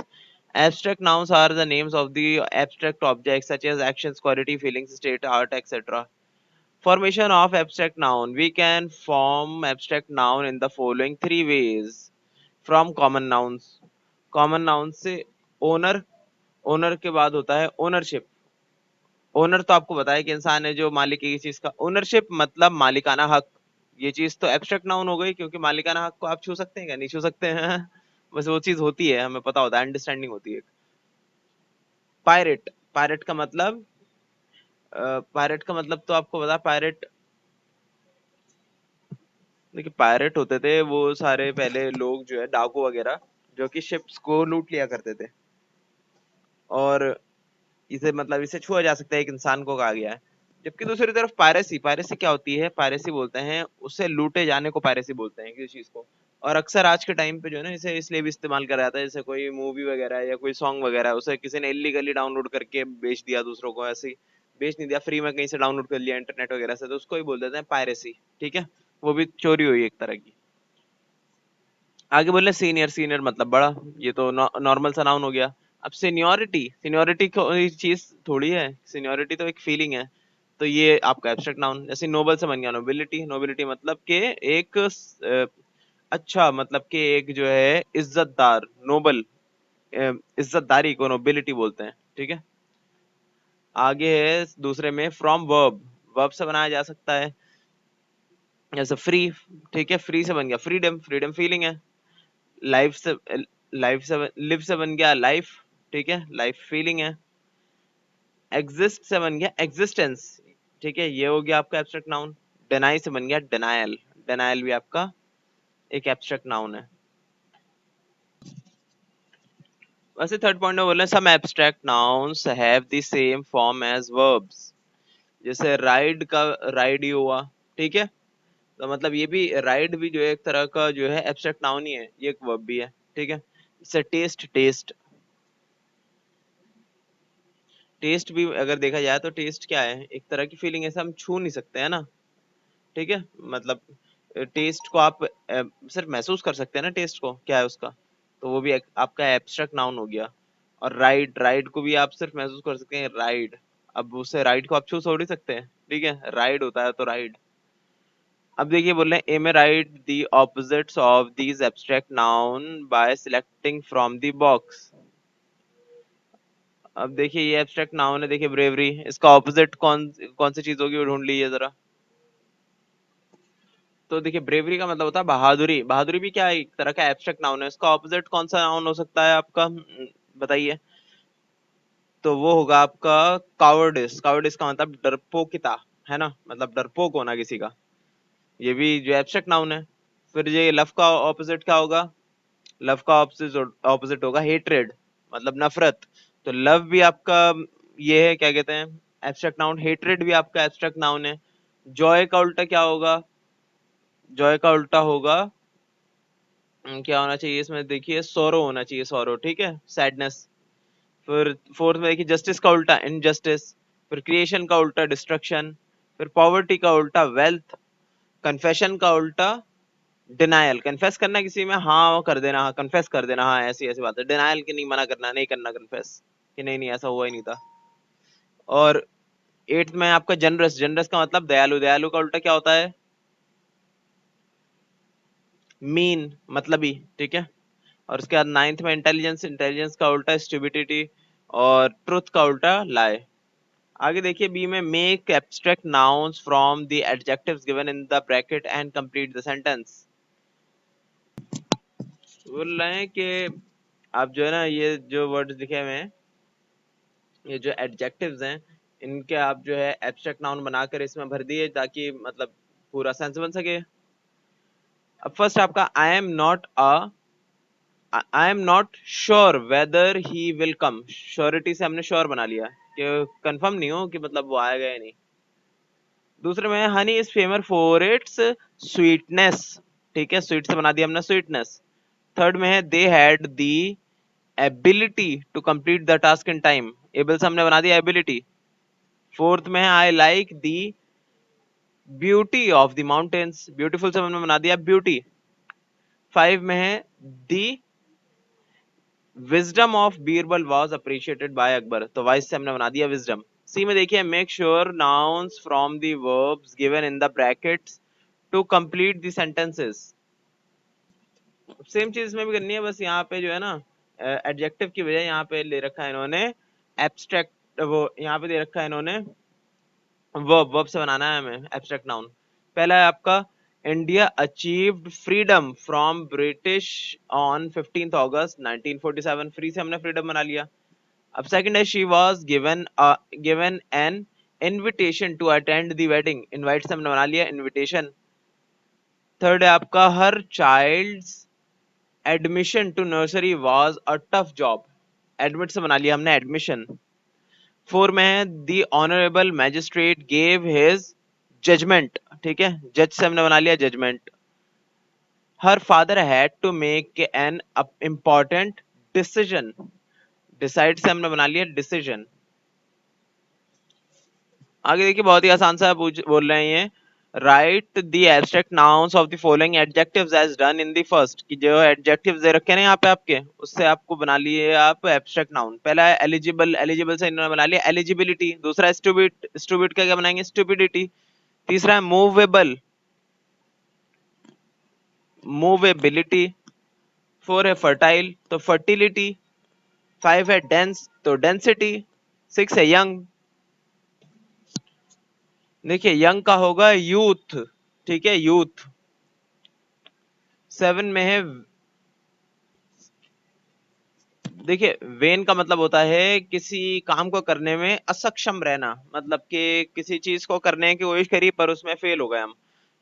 Abstract nouns are the names of the abstract objects such as actions, quality, feelings, state, art, etc. Formation of abstract noun. We can form abstract noun in the following three ways. From common nouns. Common nouns से owner, owner के बाद होता है ownership। Owner तो आपको बताया कि इंसान है जो मालिक है किसी चीज का। ओनरशिप मतलब मालिकाना हक। ये चीज तो एब्स्ट्रैक्ट नाउन हो गई, क्योंकि मालिकाना हक को आप छू सकते हैं क्या? नहीं छू सकते हैं बस वो चीज होती है, हमें पता होता है, अंडरस्टैंडिंग होती है। पायरेट, पायरेट का मतलब, पायरेट का मतलब तो आपको पता, पायरेट, देखिए पायरेट होते थे वो सारे पहले लोग जो है डाकू वगैरह, जो कि शिप्स को लूट लिया करते थे। और इसे मतलब इसे छुआ जा सकता है, एक इंसान को कहा गया है। जबकि दूसरी तरफ पायरेसी, पायरेसी क्या होती है? पायरेसी बोलते हैं उसे लूटे जाने को, पायरेसी बोलते हैं किसी चीज को। और अक्सर आज के टाइम पे जो है ना इसे इसलिए भी इस्तेमाल करा जाता है, जैसे कोई मूवी वगैरह है या कोई सॉन्ग वगैरह है, उसे किसी ने इलीगली डाउनलोड करके बेच दिया दूसरों को, ऐसे ही बेच नहीं दिया, फ्री में कहीं से डाउनलोड कर लिया इंटरनेट वगैरह से, तो उसको ही बोल देते हैं पायरेसी, ठीक है। वो भी चोरी हुई एक तरह की। आगे बोले सीनियर, सीनियर मतलब बड़ा, ये तो नॉर्मल सा नाउन हो गया। अब सीनियोरिटी, सीनियोरिटी कोई चीज थोड़ी है, सीनियोरिटी तो एक फीलिंग है। तो ये आपका एब्स्ट्रैक्ट नाउन। जैसे नोबल से बन गया नोबिलिटी, नोबिलिटी मतलब के एक अच्छा मतलब कि एक जो है इज्जतदार, नोबल, इज्जतदारी को नोबिलिटी बोलते हैं, ठीक है। आगे है दूसरे में फ्रॉम वर्ब, वर्ब से बनाया जा सकता है, जैसे फ्री, ठीक है, फ्री से बन गया फ्रीडम, फ्रीडम फीलिंग है। लाइफ से, लाइफ से, लिव से बन गया लाइफ, ठीक है, लाइफ फीलिंग है। एग्जिस्ट से बन गया एग्जिस्टेंस, ठीक है, ये हो गया आपका एब्स्ट्रैक्ट नाउन। डिनाई से बन गया डिनायल, डिनायल भी आपका एक एब्स्ट्रैक्ट नाउन है। वैसे थर्ड पॉइंट में बोल रहे हैं some abstract nouns have the same form as verbs, जैसे राइड का राइड ही हुआ, ठीक है, तो मतलब ये भी राइड भी जो है एक तरह का जो है एब्स्ट्रैक्ट नाउन ही है, ये एक वर्ब भी है, ठीक है। जैसे टेस्ट, टेस्ट, टेस्ट भी अगर देखा जाए तो टेस्ट क्या है, एक तरह की फीलिंग है, हम छू नहीं सकते है ना, ठीक है, मतलब टेस्ट को आप सिर्फ महसूस कर सकते हैं ना, टेस्ट को क्या है उसका, तो वो भी एक आपका एब्स्ट्रैक्ट नाउन हो गया। और राइड, राइड को भी आप सिर्फ महसूस कर सकते हैं, राइड, अब उसे राइड को आप छू थोड़ी सकते हैं, ठीक है, राइड होता है तो राइड। अब देखिए बोल रहे हैं ए में write the opposites of these abstract noun bye selecting from the box. अब देखिए ये एब्स्ट्रैक्ट नाउन है, देखिए ब्रेवरी, इसका ऑपोजिट कौन कौन सी चीज होगी वो ढूंढ लीजिए जरा। तो देखिए ब्रेवरी का मतलब होता है बहादुरी, बहादुरी भी क्या है, एक तरह का एब्स्ट्रैक्ट नाउन है, इसका ऑपोजिट कौन सा नाउन हो सकता है आपका, बताइए। तो वो होगा आपका कावर्डिस, कावर्डिस का मतलब डरपोकिता, है ना, मतलब डरपोक होना किसी का, ये भी जो एब्स्ट्रैक्ट नाउन है। फिर ये लव का ऑपोजिट क्या होगा, लव का ऑपोजिट ऑपोजिट होगा हेट्रेड, मतलब नफरत, तो लव भी आपका ये है क्या कहते हैं एब्स्ट्रैक्ट नाउन, हेट्रेड भी आपका एब्स्ट्रैक्ट नाउन है। जॉय का उल्टा क्या होगा, जॉय का उल्टा होगा क्या होना चाहिए इसमें, देखिए सोरो होना चाहिए, सोरो, ठीक है, सैडनेस। फिर फोर्थ में देखिए जस्टिस का उल्टा इनजस्टिस, फिर क्रिएशन का उल्टा डिस्ट्रक्शन, फिर पॉवर्टी का उल्टा वेल्थ, कन्फेशन का उल्टा डिनायल, कन्फेस करना किसी में, हाँ वो कर देना, हाँ कन्फेस कर देना, हाँ ऐसी ऐसी बात है, डिनायल की नहीं, मना करना, नहीं करना कन्फेस, कि नहीं नहीं ऐसा हुआ ही नहीं था। और एट्थ में आपका जनरस, जनरस का मतलब दयालु, दयालु का उल्टा क्या होता है, मीन, मतलबी, ठीक है। और उसके बाद नाइन्थ में इंटेलिजेंस, इंटेलिजेंस का उल्टा स्टुपिडिटी, और ट्रुथ का उल्टा लाई। आगे देखिए बी में make abstract nouns from the adjectives given in the bracket and complete the sentence. बोल रहे हैं कि आप जो है ना ये जो वर्ड्स लिखे हुए हैं, ये जो एडजेक्टिव्स हैं, इनके आप जो है एब्स्ट्रैक्ट नाउन बनाकर इसमें भर दिए ताकि मतलब पूरा सेंस बन सके। अब फर्स्ट आपका I am not a, I am not sure whether he will come, surety से हमने श्योर बना लिया कि कंफर्म नहीं हो कि मतलब वो आएगा या नहीं। दूसरे में honey is famous for its sweetness, ठीक है, स्वीट से बना दिया हमने स्वीटनेस। थर्ड में है they had the ability to complete the task in time, able से हमने बना दिया एबिलिटी। फोर्थ में है I like the beauty of the mountains, beautiful से हमने बना दिया ब्यूटी। फाइव में है the wisdom of Birbal was appreciated by Akbar, तो वाइस से हमने बना दिया विजडम। सी में देखिए make sure nouns from the verbs given in the brackets to complete the sentences. Same चीज में भी करनी है, बस यहाँ पे जो है ना एडजेक्टिव की बजाय यहाँ पे ले रखा है इन्होंने एब्स्ट्रैक्ट, वो यहाँ पे दे रखा है इन्होंने वर्ब, वर्ब से बनाना है हमें एब्स्ट्रैक्ट नाउन। पहला है आपका India achieved freedom from British on 15th August 1947, free से हमने फ्रीडम बना लिया। अब सेकंड है she was given given an invitation to attend the wedding, invite से हमने बना लिया इनविटेशन। थर्ड है आपका her child's admission to nursery was a tough job, admit से बना लिया हमने एडमिशन। फोर में है the honourable magistrate gave his judgement, ठीक है, जज से हमने बना लिया judgement. Her father had to make an important decision, decide से हमने बना लिया डिसीजन। आगे देखिए बहुत ही आसान सा बोल रहे हैं ये, write the abstract nouns of the following adjectives as done in the first, कि जो एडजेक्टिव्स दे रखे हैं ना यहाँ पे आपके, उससे आपको बना लिए आप एब्स्ट्रैक्ट नाउन। पहला है एलिजिबल, एलिजिबल से इन्होंने बना लिया एलिजिबिलिटी। दूसरा है स्टूपिड, स्टूपिड का क्या बनाएंगे स्टूपिडिटी। तीसरा है मूवेबल, मूवेबिलिटी, 4 है फर्टाइल तो फर्टिलिटी, 5 है डेंस तो डेंसिटी, 6 है यंग, देखिए यंग का होगा यूथ, ठीक है यूथ। 7 में है, देखिए वेन का मतलब होता है किसी काम को करने में असक्षम रहना, मतलब कि किसी चीज को करने की कोशिश करी पर उसमें फेल हो गए हम,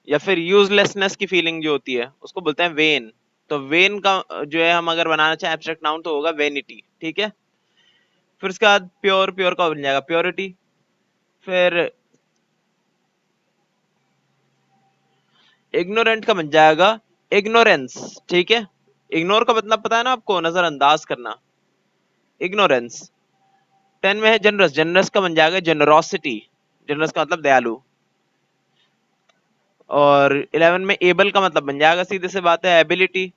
या फिर यूजलेसनेस की फीलिंग जो होती है उसको बोलते हैं वेन। तो वेन का जो है हम अगर बनाना चाहें एब्स्ट्रैक्ट नाउन तो होगा वेनिटी, ठीक है। फिर उसके बाद प्योर, प्योर का बन जाएगा प्योरिटी। फिर इग्नोरेंट का बन जाएगा इग्नोरेंस, ठीक है। इग्नोर का मतलब पता है ना आपको, नजरअंदाज करना, इग्नोरेंस। 10 में है जनरस, जनरस का बन जाएगा जेनरोसिटी, जनरस का मतलब दयालु। और 11 में एबल का मतलब बन जाएगा, सीधे से बात है एबिलिटी।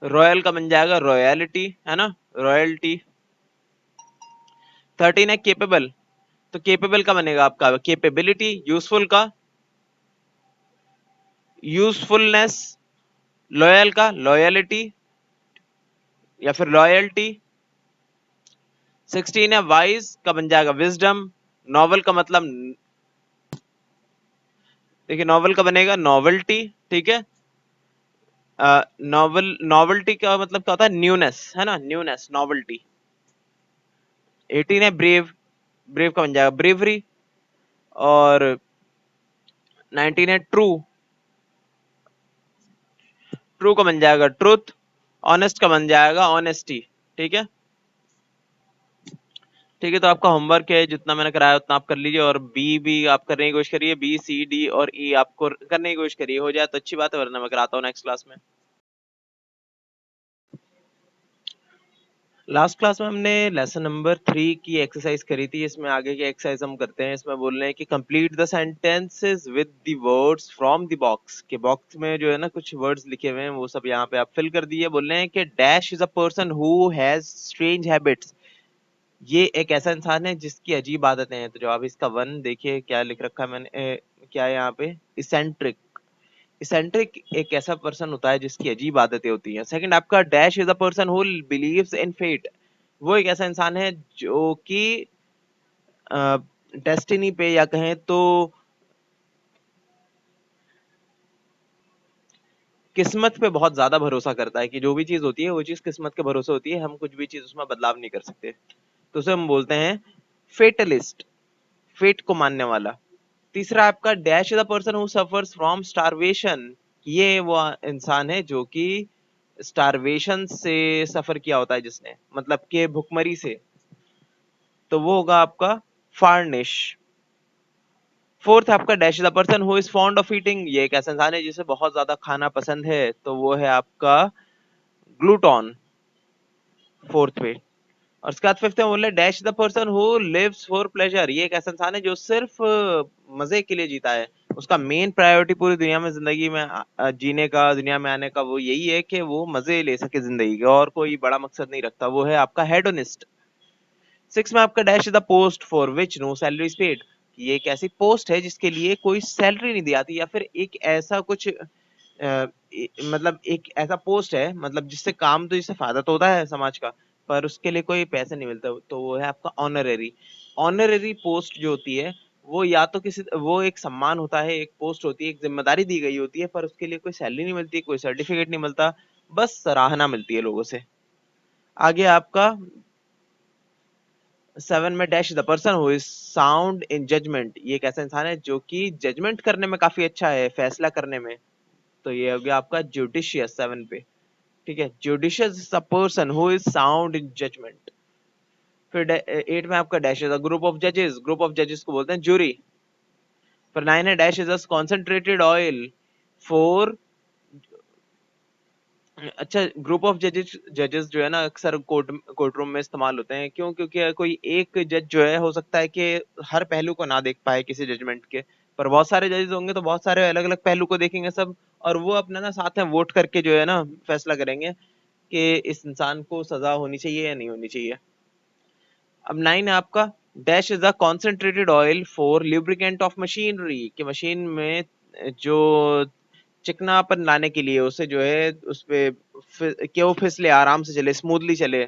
रॉयल का बन जाएगा रॉयलिटी, है ना, रॉयल्टी। 13 है केपेबल, तो केपेबल का बनेगा आपका केपेबिलिटी, यूजफुल का यूजफुलनेस, लॉयल का लॉयलिटी या फिर लॉयल्टी। 16 है वाइज का बन जाएगा विजडम। नॉवल का मतलब, देखिए नॉवल का बनेगा नॉवेल्टी, ठीक है। नॉवल, नॉवेल्टी का मतलब क्या होता है, न्यूनेस, है ना, न्यूनेस, नॉवेल्टी। 18 है ब्रेव, ब्रेव का बन जाएगा ब्रेवरी। और 19 है ट्रू, ट्रू का बन जाएगा ट्रुथ। ऑनेस्ट का बन जाएगा ऑनेस्टी, ठीक है। ठीक है, तो आपका होमवर्क है जितना मैंने कराया उतना आप कर लीजिए, और बी भी आप करने की कोशिश करिए, बी सी डी और ई आपको करने की कोशिश करिए, हो जाए तो अच्छी बात है, वरना मैं कराता हूँ नेक्स्ट क्लास में। लास्ट क्लास में हमने लेसन नंबर 3 की एक्सरसाइज करी थी। इसमें आगे की एक्सरसाइज हम करते हैं। इसमें बोल रहे हैं कि complete the sentences with the words from the box, के बॉक्स में जो है ना कुछ वर्ड्स लिखे हुए हैं वो सब यहाँ पे आप फिल कर दिए। बोल रहे हैं कि dash is a person who has strange habits, ये एक ऐसा इंसान है जिसकी अजीब आदतें हैं। तो जवाब इसका 1, देखिए क्या लिख रखा है मैंने, क्या है यहाँ पे, इसेंट्रिक। इसेंट्रिक एक ऐसा पर्सन होता है जिसकी अजीब आदतें होती हैं। सेकंड आपका dash is a person who believes in fate, वो एक ऐसा इंसान है जो कि डेस्टिनी पे या कहें तो किस्मत पे बहुत ज्यादा भरोसा करता है, कि जो भी चीज होती है वो चीज किस्मत के भरोसे होती है, हम कुछ भी चीज उसमें बदलाव नहीं कर सकते। तो उसे हम बोलते हैं फेटलिस्ट, फेट को मानने वाला। तीसरा आपका dash is the person who suffers from starvation, ये वो इंसान है जो कि स्टारवेशन से सफर किया होता है जिसने, मतलब के भुखमरी से, तो वो होगा आपका फार्निश। फोर्थ आपका dash is the person who is fond of eating, ये एक ऐसा इंसान है जिसे बहुत ज्यादा खाना पसंद है, तो वो है आपका ग्लूटॉन, फोर्थ पे। और उसके बाद फिफ्थ में बोल रहे dash the person who lives for pleasure, ये एक ऐसा इंसान है जो सिर्फ मजे के लिए जीता है। उसका मेन प्रायोरिटी पूरी दुनिया में जिंदगी में जीने का, दुनिया में आने का, वो यही है कि वो मजे ले सके जिंदगी के, और कोई बड़ा मकसद नहीं रखता। वो है आपका हेडोनिस्ट। सिक्स में आपका dash the post for which no salary is paid, ये एक ऐसी पोस्ट है जिसके लिए कोई सैलरी नहीं दी जाती, या फिर एक ऐसा कुछ मतलब एक ऐसा पोस्ट है, मतलब जिससे काम तो, जिससे फायदा तो होता है समाज का, पर उसके लिए कोई पैसे नहीं मिलते, तो वो है आपका ऑनरेरी। ऑनरेरी पोस्ट जो होती है वो या तो किसी, वो एक सम्मान होता है, एक पोस्ट होती है, एक जिम्मेदारी दी गई होती है, पर उसके लिए कोई सैलरी नहीं मिलती, कोई सर्टिफिकेट नहीं मिलता, बस सराहना मिलती है लोगों से। आगे आपका 7 में dash the person who is sound in judgement, ये एक ऐसा इंसान है जो कि जजमेंट करने में काफी अच्छा है, फैसला करने में, तो ये हो गया आपका जुडिशियस 7 पे, ठीक है। Judicious is a person who is sound in judgement. फिर 8 में आपका dash is a group of जजेस, ग्रुप ऑफ जजेस को बोलते हैं जूरी। फिर 9 है dash is a concentrated oil for, अच्छा ग्रुप ऑफ जजेस, जजेस जो है ना अक्सर कोर्ट रूम में इस्तेमाल होते हैं, क्यों, क्योंकि कोई एक जज जो है हो सकता है कि हर पहलू को ना देख पाए किसी जजमेंट के, पर बहुत सारे जजेस होंगे तो बहुत सारे अलग अलग पहलू को देखेंगे सब, और वो अपना ना साथ में वोट करके जो है ना फैसला करेंगे कि इस इंसान को सजा होनी चाहिए या नहीं होनी चाहिए। अब 9 है आपका dash is the concentrated oil for lubricant of machinery, कि मशीन में जो चिकनापन लाने के लिए उसे जो है उस पे कि वो फिसले, आराम से चले, स्मूथली चले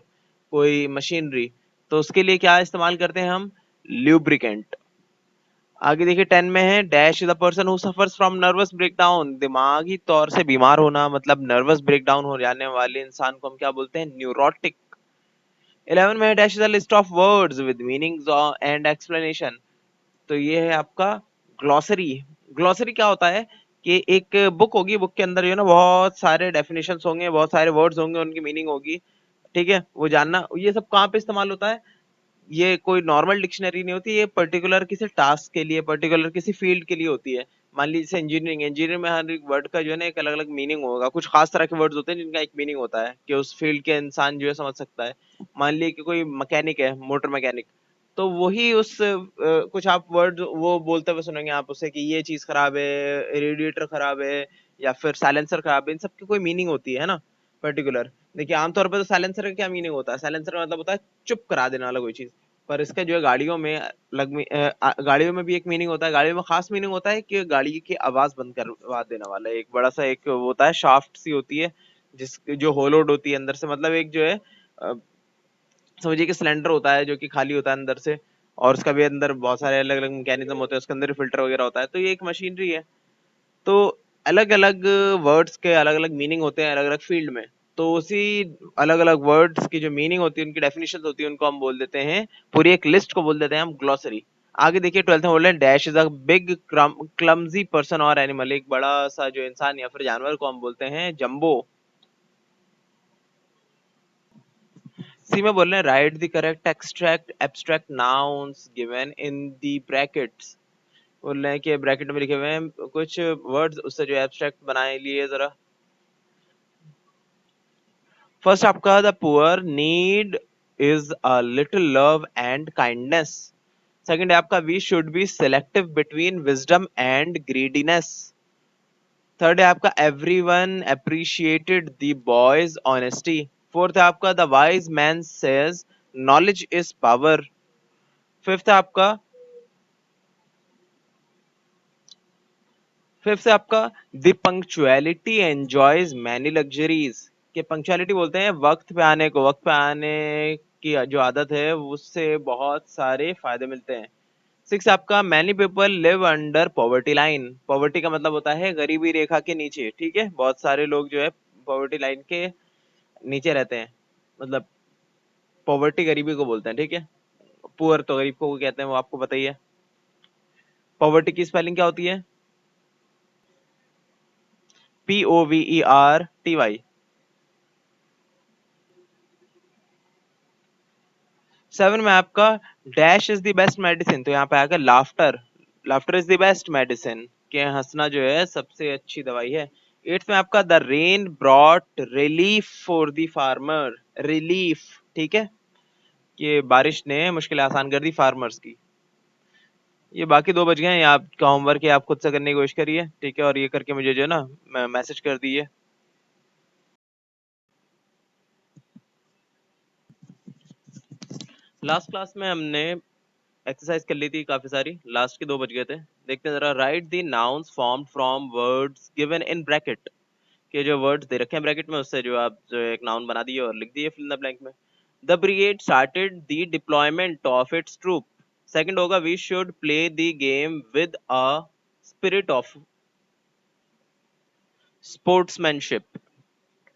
कोई मशीनरी, तो उसके लिए क्या इस्तेमाल करते हैं हम? ल्यूब्रिकेंट। आगे देखिए 10 में है, dash is the person who suffers from nervous breakdown, दिमागी तौर से बीमार होना, मतलब नर्वस ब्रेकडाउन हो जाने वाले इंसान को हम क्या बोलते हैं? न्यूरोटिक। 11 में है, dash is the list of words with meanings and explanation, तो ये है आपका ग्लॉसरी। ग्लॉसरी क्या होता है कि एक बुक होगी, बुक के अंदर जो है ना बहुत सारे डेफिनेशंस होंगे, बहुत सारे वर्ड्स होंगे, उनकी मीनिंग होगी, ठीक है, वो जानना। ये सब कहाँ पे इस्तेमाल होता है? ये कोई नॉर्मल डिक्शनरी नहीं होती, ये पर्टिकुलर किसी टास्क के लिए, पर्टिकुलर किसी फील्ड के लिए होती है। मान लीजिए जैसे इंजीनियरिंग, इंजीनियरिंग में हर एक वर्ड का जो है ना एक अलग अलग मीनिंग होगा, कुछ खास तरह के वर्ड्स होते हैं जिनका एक मीनिंग होता है कि उस फील्ड के इंसान जो है समझ सकता है। मान लीजिए कि कोई मैकेनिक है, मोटर मैकेनिक, तो वही उस कुछ आप वर्ड वो बोलते हुए सुनेंगे आप उसे कि ये चीज खराब है, रेडिएटर खराब है, या फिर साइलेंसर खराब है, इन सब की कोई मीनिंग होती है ना पर्टिकुलर। देखिए आमतौर पर तो साइलेंसर का क्या मीनिंग होता है? साइलेंसर का मतलब होता है चुप करा देने वाला कोई चीज। पर इसका जो है गाड़ियों में गाड़ियों में भी एक मीनिंग होता है, गाड़ियों में खास मीनिंग होता है कि गाड़ी की आवाज बंद करवा देने वाला है। एक बड़ा सा एक वो होता है, शाफ्ट सी होती है जिस जो होलोड होती है अंदर से, मतलब एक जो है समझिए कि सिलेंडर होता है जो कि खाली होता है अंदर से, और उसका भी अंदर बहुत सारे अलग अलग मैकेनिज्म होते हैं, उसके अंदर फिल्टर वगैरह होता है, तो ये एक मशीनरी है। तो अलग अलग वर्ड्स के अलग अलग मीनिंग होते हैं अलग अलग फील्ड में, तो उसी अलग अलग वर्ड्स की जो मीनिंग होती है, उनकी डेफिनेशन होती है, उनको हम बोल देते हैं, पूरी एक लिस्ट को बोल देते हैं हम ग्लॉसरी। आगे देखिए 12th में बोल रहे हैं, dash is a big clumsy person और एनिमल, एक बड़ा सा जो इंसान या फिर जानवर को हम बोलते हैं जंबो। सी में बोल रहे हैं, right the correct extract abstract nouns given in the brackets, बोल रहे हैं कि ब्रैकेट में लिखे हुए हैं कुछ वर्ड्स, उससे जो एब्स्ट्रैक्ट बनाए लिए जरा। फर्स्ट आपका, the poor need is a little love and kindness. Second है आपका, we should be selective between wisdom and greediness. Third है आपका, everyone appreciated the boy's honesty. Fourth है आपका, the wise man says knowledge is power. Fifth है आपका, fifth है आपका, the punctuality enjoys many luxuries, के पंक्चुअलिटी बोलते हैं वक्त पे आने को, वक्त पे आने की जो आदत है उससे बहुत सारे फायदे मिलते हैं। सिक्स आपका, many people live under poverty line, poverty का मतलब होता है गरीबी रेखा के नीचे, ठीक है, बहुत सारे लोग जो है पॉवर्टी लाइन के नीचे रहते हैं, मतलब पॉवर्टी गरीबी को बोलते हैं, ठीक है, पुअर तो गरीब को कहते हैं, वो आपको पता ही है। पॉवर्टी की स्पेलिंग क्या होती है? POVERTY। 7 में आपका, dash is the best medicine, तो यहाँ पे आएगा laughter, laughter is the best medicine, के हंसना जो है सबसे अच्छी दवाई है। 8th में आपका, the rain brought relief for the farmer, relief, ठीक है, कि बारिश ने मुश्किल आसान कर दी फार्मर्स की। ये बाकी दो बज गए हैं, ये आपका होमवर्क है, आप खुद से करने की कोशिश करिए, ठीक है, और ये करके मुझे जो है ना मैसेज कर दीजिए। लास्ट क्लास में हमने एक्सरसाइज कर ली थी काफी सारी, लास्ट के दो बज गए थे। देखते हैं जरा, right the nouns formed from words given in bracket, के जो वर्ड्स दे रखे हैं ब्रैकेट में उससे जो आप जो एक नाउन बना दिए और लिख दिए फिल इन द ब्लैंक में। The brigade started the deployment of its troop. Second होगा, we should play the game with a spirit of sportsmanship.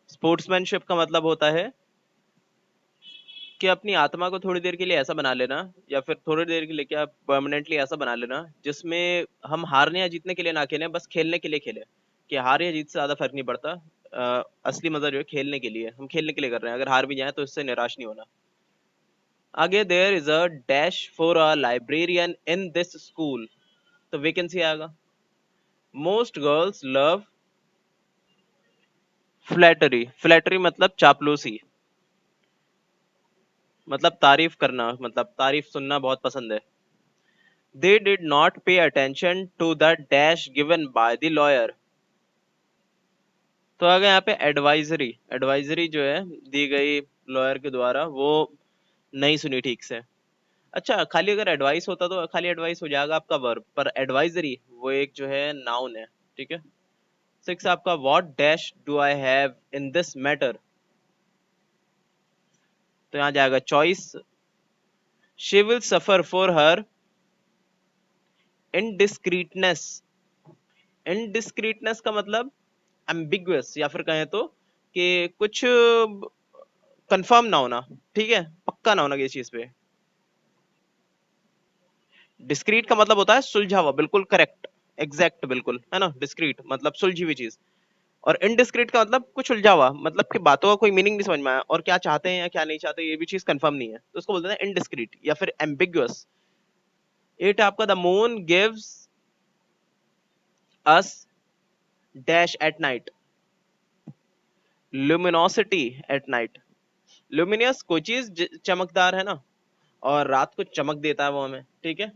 Sportsmanship का मतलब होता है कि अपनी आत्मा को थोड़ी देर के लिए ऐसा बना लेना, या फिर थोड़ी देर के लिए क्या परमानेंटली ऐसा बना लेना जिसमें हम हारने या जीतने के लिए ना खेलें, बस खेलने के लिए खेलें, कि हार या जीत से ज्यादा फर्क नहीं पड़ता। असली मजा जो है खेलने के लिए, हम खेलने के लिए कर रहे हैं, अगर हार भी जाए तो इससे निराश नहीं होना। आगे, there is a dash for a librarian in this school, तो वैकेंसी आएगा। Most girls love flattery, flattery मतलब चापलूसी, मतलब तारीफ करना, मतलब तारीफ सुनना बहुत पसंद है। They did not pay attention to the dash given by the lawyer। तो आगे यहाँ पे एडवाइजरी, एडवाइजरी जो है दी गई लॉयर के द्वारा, वो नहीं सुनी ठीक से। अच्छा, खाली अगर एडवाइस होता तो खाली एडवाइस हो जाएगा आपका वर्ब, पर एडवाइजरी वो एक जो है नाउन है, ठीक है। 6 आपका what dash do I have in this matter, तो यहाँ जाएगा choice. She will suffer for her indiscreetness. Indiscreetness का मतलब एम्बिगुअस, या फिर कहें तो कि कुछ कंफर्म ना होना, ठीक है, पक्का ना होना किसी चीज पे। डिस्क्रीट का मतलब होता है सुलझा हुआ, बिल्कुल करेक्ट, एग्जैक्ट, बिल्कुल, है ना। डिस्क्रीट मतलब सुलझी हुई चीज। और इनडिस्क्रीट का मतलब कुछ उलझा हुआ, मतलब कि बातों का कोई मीनिंग नहीं समझ में आया, और क्या चाहते हैं या क्या नहीं चाहते ये भी चीज कंफर्म नहीं है, तो उसको बोलते हैं इनडिस्क्रीट या फिर एम्बिगुअस। एट आपका the moon gives us dash at night, luminosity at night. Luminous कोई चीज चमकदार है ना, और रात को चमक देता है वो हमें, ठीक है।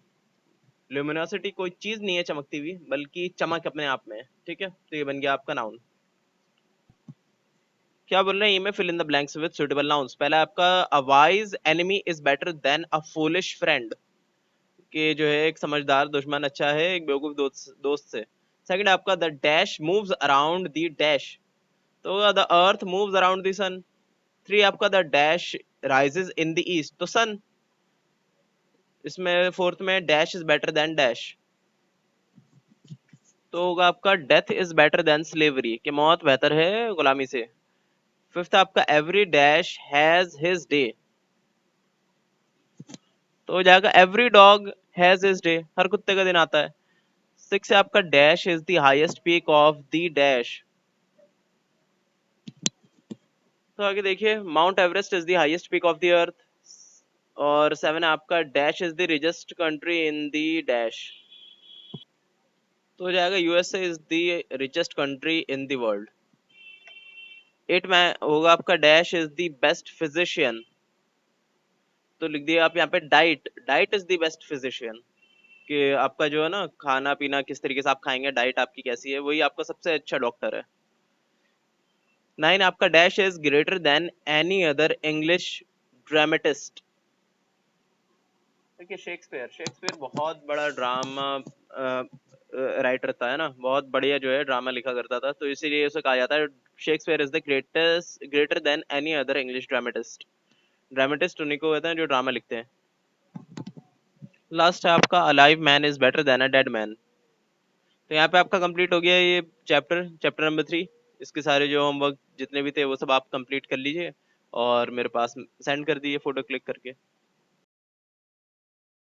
ल्यूमिनोसिटी कोई चीज नहीं है चमकती हुई, बल्कि चमक अपने आप में है, ठीक है। तो ये बन गया आपका नाउन। क्या बोल रहे हैं, ये में fill in the blanks with suitable nouns. पहला आपका a wise enemy is better than a foolish friend, कि जो है एक समझदार दुश्मन अच्छा है एक बेवकूफ दोस्त दोस्त से। सेकंड आपका the dash moves around the dash, तो the earth moves around the sun. Three आपका the dash rises in the east, तो सन। इसमें फोर्थ में dash is better than dash, तो होगा आपका death is better than slavery, कि मौत बेहतर है गुलामी से। फिफ्थ आपका every dash has his day, तो हो जाएगा every dog has his day, हर कुत्ते का दिन आता है। सिक्स है आपका dash is the highest peak of the dash, तो आगे देखिए Mount Everest is the highest peak of the earth. और सेवन आपका dash is the richest country in the dash, तो हो जाएगा USA is the richest country in the world. Eight में होगा आपका dash is the best physician, तो लिख दिए आप यहाँ पे diet, diet is the best physician, कि आपका जो है ना खाना पीना किस तरीके से आप खाएंगे, डाइट आपकी कैसी है, वही आपका सबसे अच्छा डॉक्टर है। नाइन आपका dash is greater than any other English dramatist. देखिए शेक्सपियर, शेक्सपियर बहुत बड़ा ड्रामा राइटर था, है ना, बहुत बढ़िया जो है ड्रामा लिखा करता था, तो इसीलिए उसे कहा जाता है Shakespeare is the greatest greater than any other English dramatist. Dramatist उन्हीं को कहते हैं जो ड्रामा लिखते हैं। लास्ट है आपका alive man is better than a dead man. तो यहाँ पे आपका कंप्लीट हो गया ये चैप्टर, चैप्टर नंबर 3। इसके सारे जो होमवर्क जितने भी थे वो सब आप कंप्लीट कर लीजिए और मेरे पास सेंड कर दीजिए फोटो क्लिक करके।